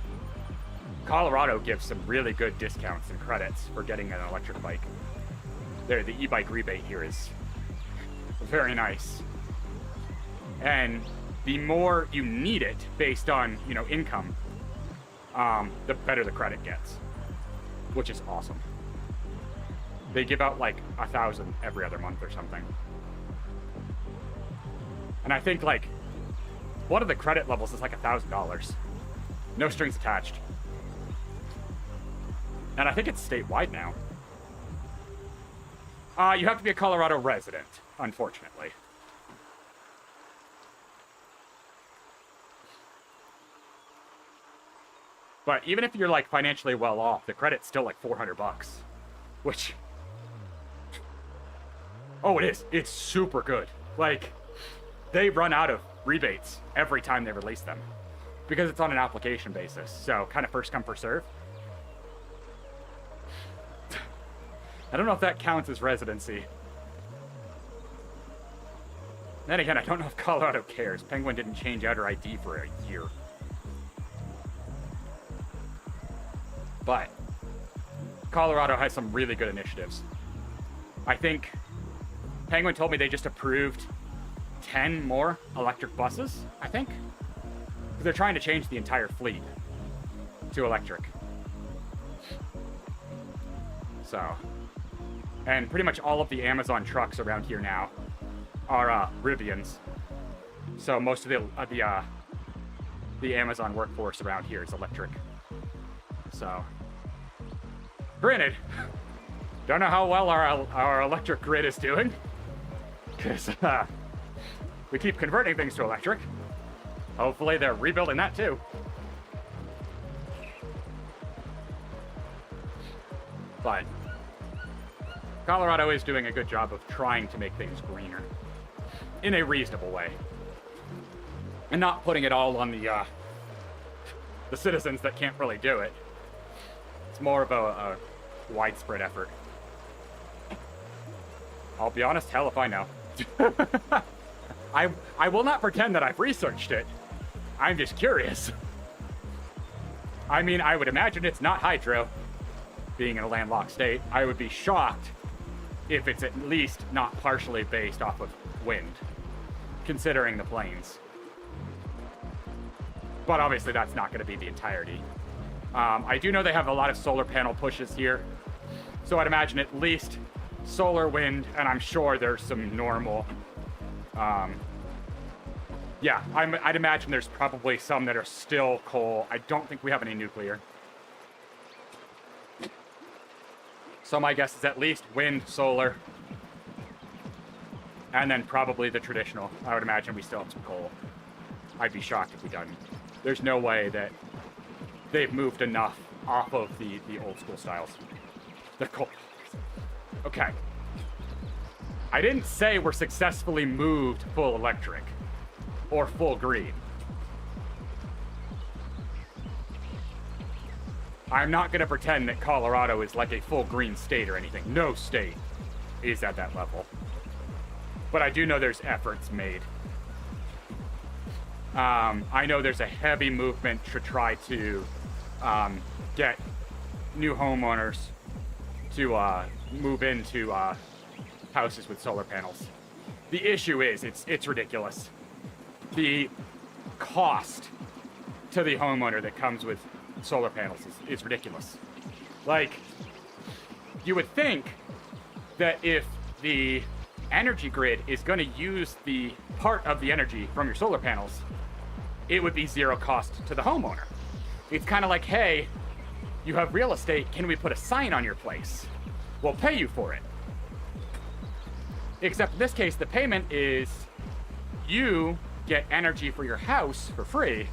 Colorado gives some really good discounts and credits for getting an electric bike. The e-bike rebate here is very nice. And the more you need it based on, income, the better the credit gets, which is awesome. They give out like 1,000 every other month or something. And I think like one of the credit levels is like $1,000. No strings attached. And I think it's statewide now. You have to be a Colorado resident, unfortunately. But even if you're like financially well off, the credit's still like $400, which Oh, it is. It's super good. Like, they run out of rebates every time they release them because it's on an application basis. So kind of first come, first serve. I don't know if that counts as residency. Then again, I don't know if Colorado cares. Penguin didn't change out her ID for a year. But Colorado has some really good initiatives. I think Penguin told me they just approved 10 more electric buses, I think. Because they're trying to change the entire fleet to electric. So, and pretty much all of the Amazon trucks around here now are Rivians. So most of the Amazon workforce around here is electric. So, granted, don't know how well our electric grid is doing, because we keep converting things to electric. Hopefully they're rebuilding that too. But Colorado is doing a good job of trying to make things greener in a reasonable way, and not putting it all on the citizens that can't really do it. It's more of a widespread effort. I'll be honest, hell if I know. I will not pretend that I've researched it. I'm just curious. I mean, I would imagine it's not hydro, being in a landlocked state. I would be shocked if it's at least not partially based off of wind, considering the plains. But obviously that's not going to be the entirety. I do know they have a lot of solar panel pushes here, so I'd imagine at least solar, wind, and I'm sure there's some normal. Yeah, I'd imagine there's probably some that are still coal. I don't think we have any nuclear. So my guess is at least wind, solar, and then probably the traditional. I would imagine we still have some coal. I'd be shocked if we don't. There's no way that they've moved enough off of the old school styles. The coal. Okay. I didn't say we're successfully moved full electric or full green. I'm not going to pretend that Colorado is like a full green state or anything. No state is at that level. But I do know there's efforts made. I know there's a heavy movement to try to get new homeowners to move into houses with solar panels. The issue is it's ridiculous. The cost to the homeowner that comes with solar panels is ridiculous. Like, you would think that if the energy grid is going to use the part of the energy from your solar panels, it would be zero cost to the homeowner. It's kind of like, hey, you have real estate, can we put a sign on your place? We'll pay you for it. Except in this case, the payment is you get energy for your house for free,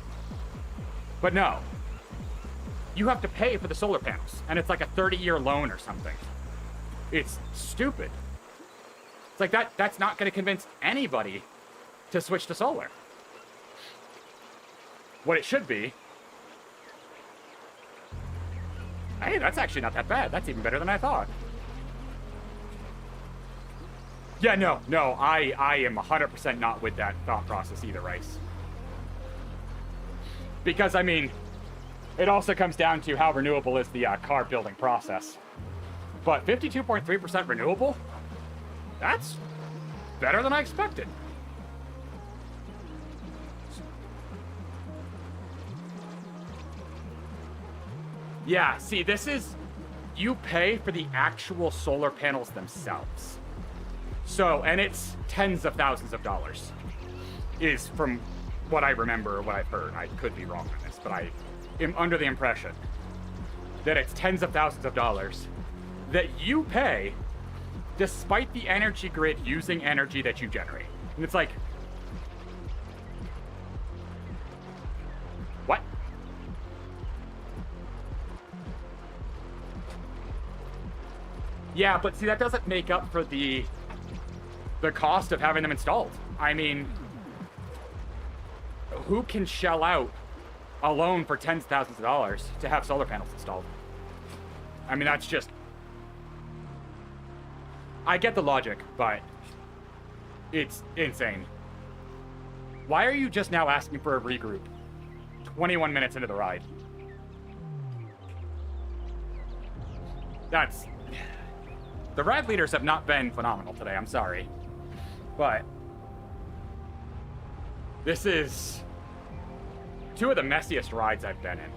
but no. You have to pay for the solar panels, and it's like a 30-year loan or something. It's stupid. It's like that's not going to convince anybody to switch to solar. What it should be, hey, that's actually not that bad. That's even better than I thought. Yeah, no, I am 100% not with that thought process either, Rice. Because, I mean, it also comes down to how renewable is the car building process. But 52.3% renewable? That's better than I expected. Yeah, see, this is, you pay for the actual solar panels themselves. So, and it's tens of thousands of dollars, is from what I remember or what I've heard. I could be wrong on this, but I am under the impression that it's tens of thousands of dollars that you pay despite the energy grid using energy that you generate. And it's like, what? Yeah, but see, that doesn't make up for the the cost of having them installed. I mean, who can shell out a loan for tens of thousands of dollars to have solar panels installed? I mean, that's just... I get the logic, but it's insane. Why are you just now asking for a regroup 21 minutes into the ride? That's... The ride leaders have not been phenomenal today, I'm sorry. But this is two of the messiest rides I've been in.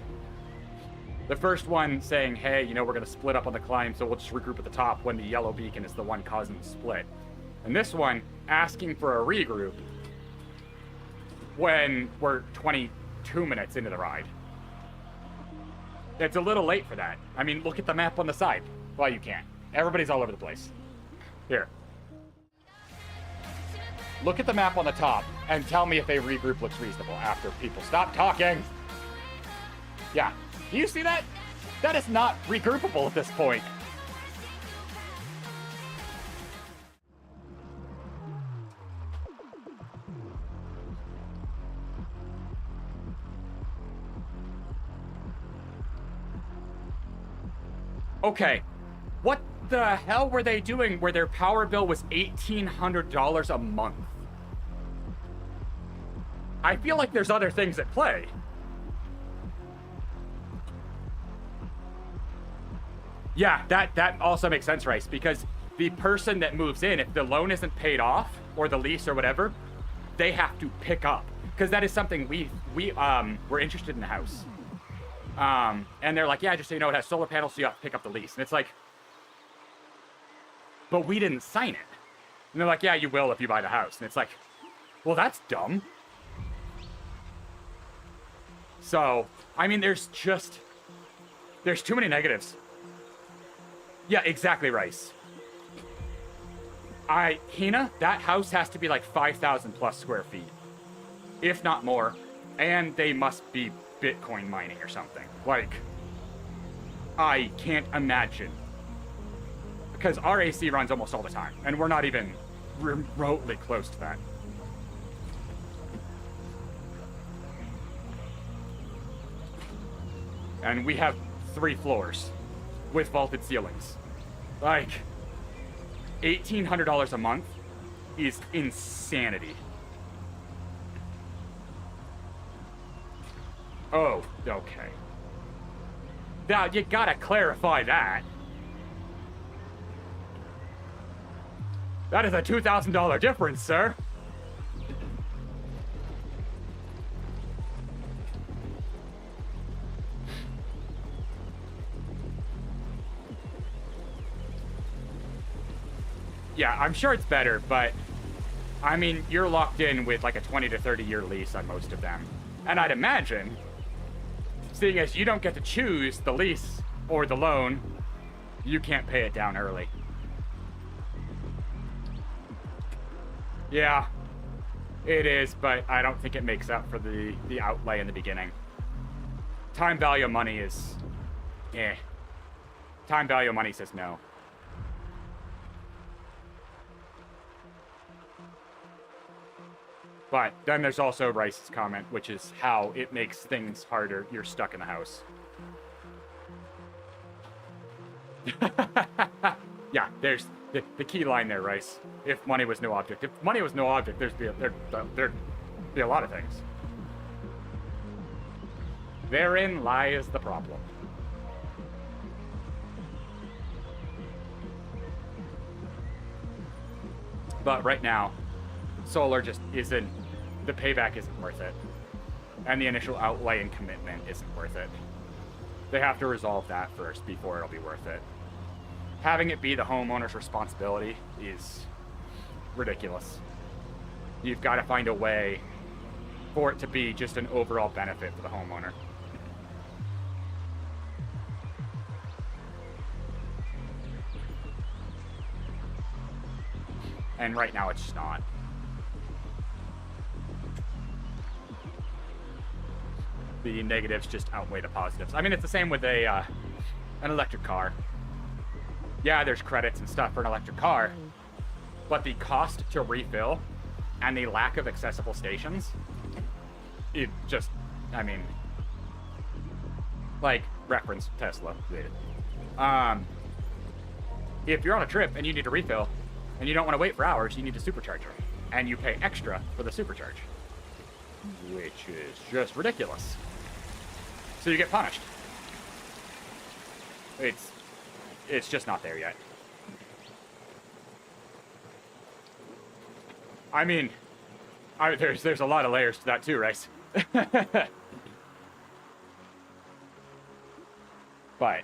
The first one saying, hey, you know, we're going to split up on the climb, so we'll just regroup at the top when the yellow beacon is the one causing the split. And this one asking for a regroup when we're 22 minutes into the ride. It's a little late for that. I mean, look at the map on the side. Well, you can't. Everybody's all over the place. Here. Look at the map on the top and tell me if a regroup looks reasonable after people stop talking. Yeah. Do you see that? That is not regroupable at this point. Okay. What the hell were they doing where their power bill was $1,800 a month? I feel like there's other things at play. Yeah, that also makes sense, Rice, because the person that moves in, if the loan isn't paid off, or the lease or whatever, they have to pick up. Because that is something we're interested in the house. And they're like, yeah, just so you know, it has solar panels, so you have to pick up the lease. And it's like, but we didn't sign it. And they're like, yeah, you will if you buy the house. And it's like, well, that's dumb. So, I mean, there's too many negatives. Yeah, exactly, Rice. Hina, that house has to be like 5,000 plus square feet. If not more. And they must be Bitcoin mining or something. Like, I can't imagine. Because our AC runs almost all the time. And we're not even remotely close to that. And we have 3 floors with vaulted ceilings. Like, $1,800 a month is insanity. Oh, okay. Now, you gotta clarify that. That is a $2,000 difference, sir. Yeah, I'm sure it's better, but I mean, you're locked in with like a 20 to 30 year lease on most of them. And I'd imagine, seeing as you don't get to choose the lease or the loan, you can't pay it down early. Yeah, it is, but I don't think it makes up for the outlay in the beginning. Time value of money is, Time value of money says no. But then there's also Rice's comment, which is how it makes things harder. You're stuck in the house. Yeah, there's the key line there, Rice. If money was no object. If money was no object, there'd be a lot of things. Therein lies the problem. But right now, solar just isn't, the payback isn't worth it. And the initial outlay and commitment isn't worth it. They have to resolve that first before it'll be worth it. Having it be the homeowner's responsibility is ridiculous. You've got to find a way for it to be just an overall benefit for the homeowner. And right now it's just not. The negatives just outweigh the positives. I mean, it's the same with an electric car. Yeah, there's credits and stuff for an electric car, but the cost to refill and the lack of accessible stations, it just, I mean, like, reference Tesla. If you're on a trip and you need to refill and you don't want to wait for hours, you need a supercharger, and you pay extra for the supercharge, which is just ridiculous. So you get punished. It's just not there yet. I mean, there's a lot of layers to that too, Rice. But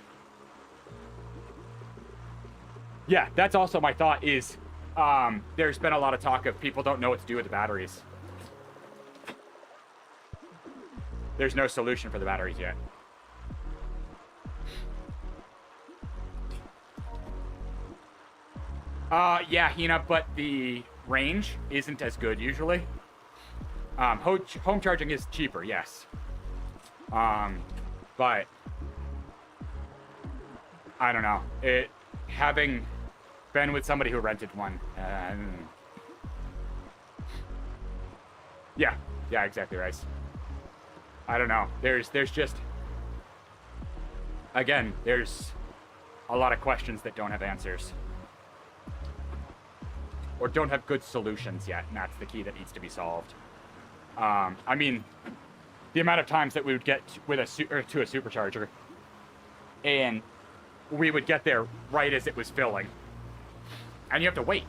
yeah, that's also my thought is there's been a lot of talk of people don't know what to do with the batteries. There's no solution for the batteries yet. Yeah, Hina, but the range isn't as good usually. Home charging is cheaper, yes. But I don't know. Having been with somebody who rented one, yeah, exactly, Rice. I don't know. There's just, again, there's a lot of questions that don't have answers. Or don't have good solutions yet, and that's the key that needs to be solved. I mean, the amount of times that we would get to a supercharger, and we would get there right as it was filling, and you have to wait.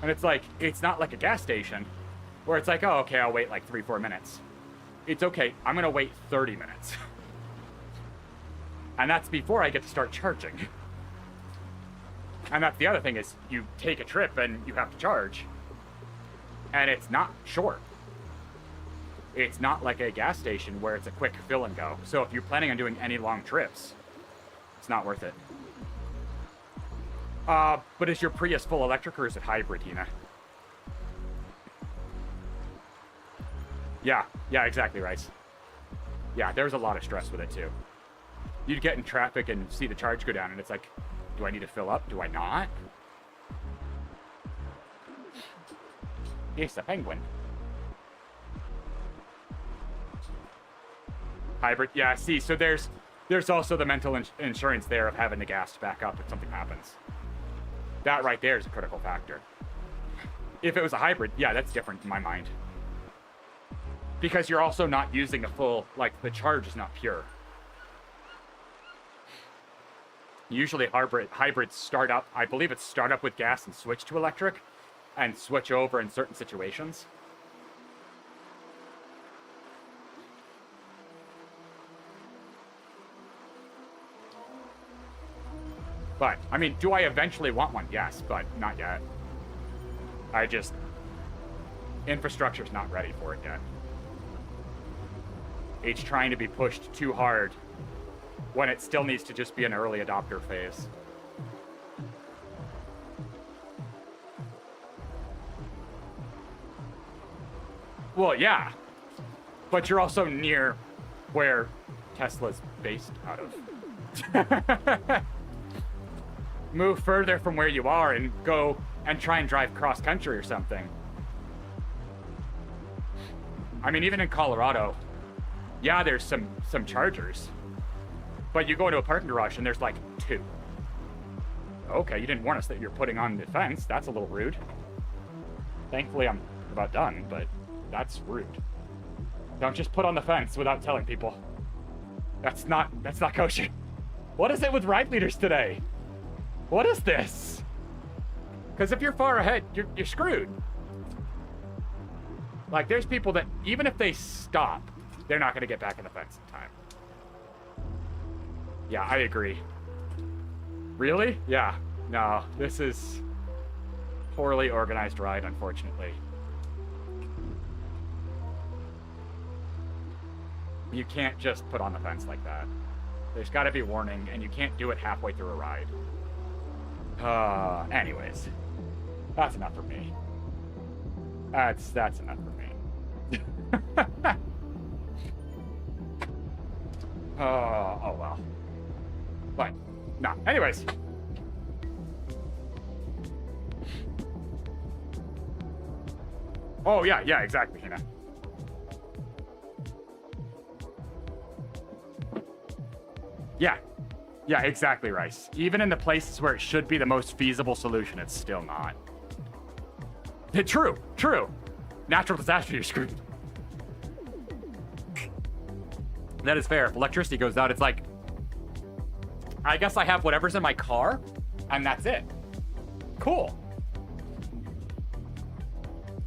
And it's like, it's not like a gas station, where it's like, oh, okay, I'll wait like 3-4 minutes. It's okay, I'm gonna wait 30 minutes. And that's before I get to start charging. And that's the other thing is you take a trip and you have to charge. And it's not short. It's not like a gas station where it's a quick fill and go. So if you're planning on doing any long trips, it's not worth it. But is your Prius full electric or is it hybrid, Hina? Yeah, exactly, Rice. Yeah, there's a lot of stress with it too. You'd get in traffic and see the charge go down and it's like, do I need to fill up? Do I not? It's a penguin. Hybrid, yeah, see, so there's also the mental insurance there of having the gas back up if something happens. That right there is a critical factor. If it was a hybrid, yeah, that's different in my mind. Because you're also not using the full, like, the charge is not pure. Usually hybrids start up, I believe it's start up with gas and switch to electric, and switch over in certain situations. But, I mean, do I eventually want one? Yes, but not yet. Infrastructure's not ready for it yet. It's trying to be pushed too hard when it still needs to just be an early adopter phase. Well, yeah. But you're also near where Tesla's based out of. Move further from where you are and go and try and drive cross-country or something. I mean, even in Colorado, yeah, there's some chargers. But you go into a parking garage and there's like 2. Okay, you didn't warn us that you're putting on the fence. That's a little rude. Thankfully, I'm about done, but that's rude. Don't just put on the fence without telling people. That's not kosher. What is it with ride leaders today? What is this? Because if you're far ahead, you're screwed. Like, there's people that, even if they stop, they're not going to get back in the fence in time. Yeah, I agree. Really? Yeah. No, this is poorly organized ride, unfortunately. You can't just put on the fence like that. There's got to be warning, and you can't do it halfway through a ride. Anyways. That's enough for me. That's enough for me. Oh well. But, no. Anyways. Oh, yeah, yeah, exactly, Hina. Yeah. Yeah, exactly, Rice. Even in the places where it should be the most feasible solution, it's still not. True, true. Natural disaster, you're screwed. That is fair. If electricity goes out, it's like, I guess I have whatever's in my car, and that's it. Cool.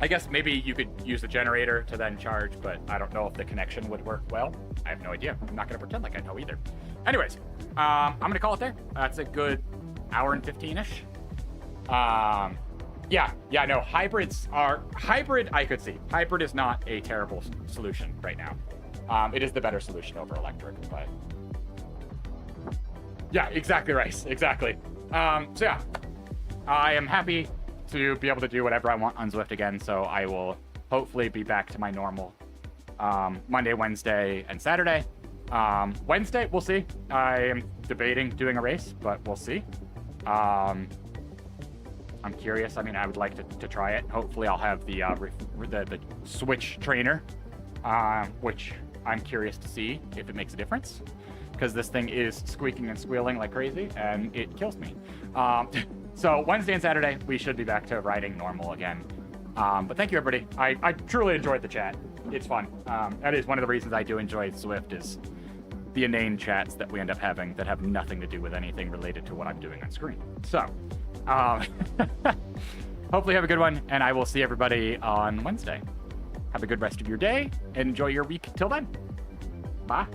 I guess maybe you could use the generator to then charge, but I don't know if the connection would work well. I have no idea. I'm not going to pretend like I know either. Anyways, I'm going to call it there. That's a good hour and 15-ish. Yeah, no, hybrid, I could see. Hybrid is not a terrible solution right now. It is the better solution over electric, but... Yeah, exactly, Rice, exactly. So yeah, I am happy to be able to do whatever I want on Zwift again, so I will hopefully be back to my normal Monday, Wednesday, and Saturday. Wednesday, we'll see. I am debating doing a race, but we'll see. I'm curious. I mean, I would like to try it. Hopefully, I'll have the Switch trainer, which I'm curious to see if it makes a difference, because this thing is squeaking and squealing like crazy, and it kills me. So Wednesday and Saturday, we should be back to riding normal again. But thank you, everybody. I truly enjoyed the chat. It's fun. That is one of the reasons I do enjoy Zwift, is the inane chats that we end up having that have nothing to do with anything related to what I'm doing on screen. So, hopefully have a good one, and I will see everybody on Wednesday. Have a good rest of your day. Enjoy your week till then. Bye.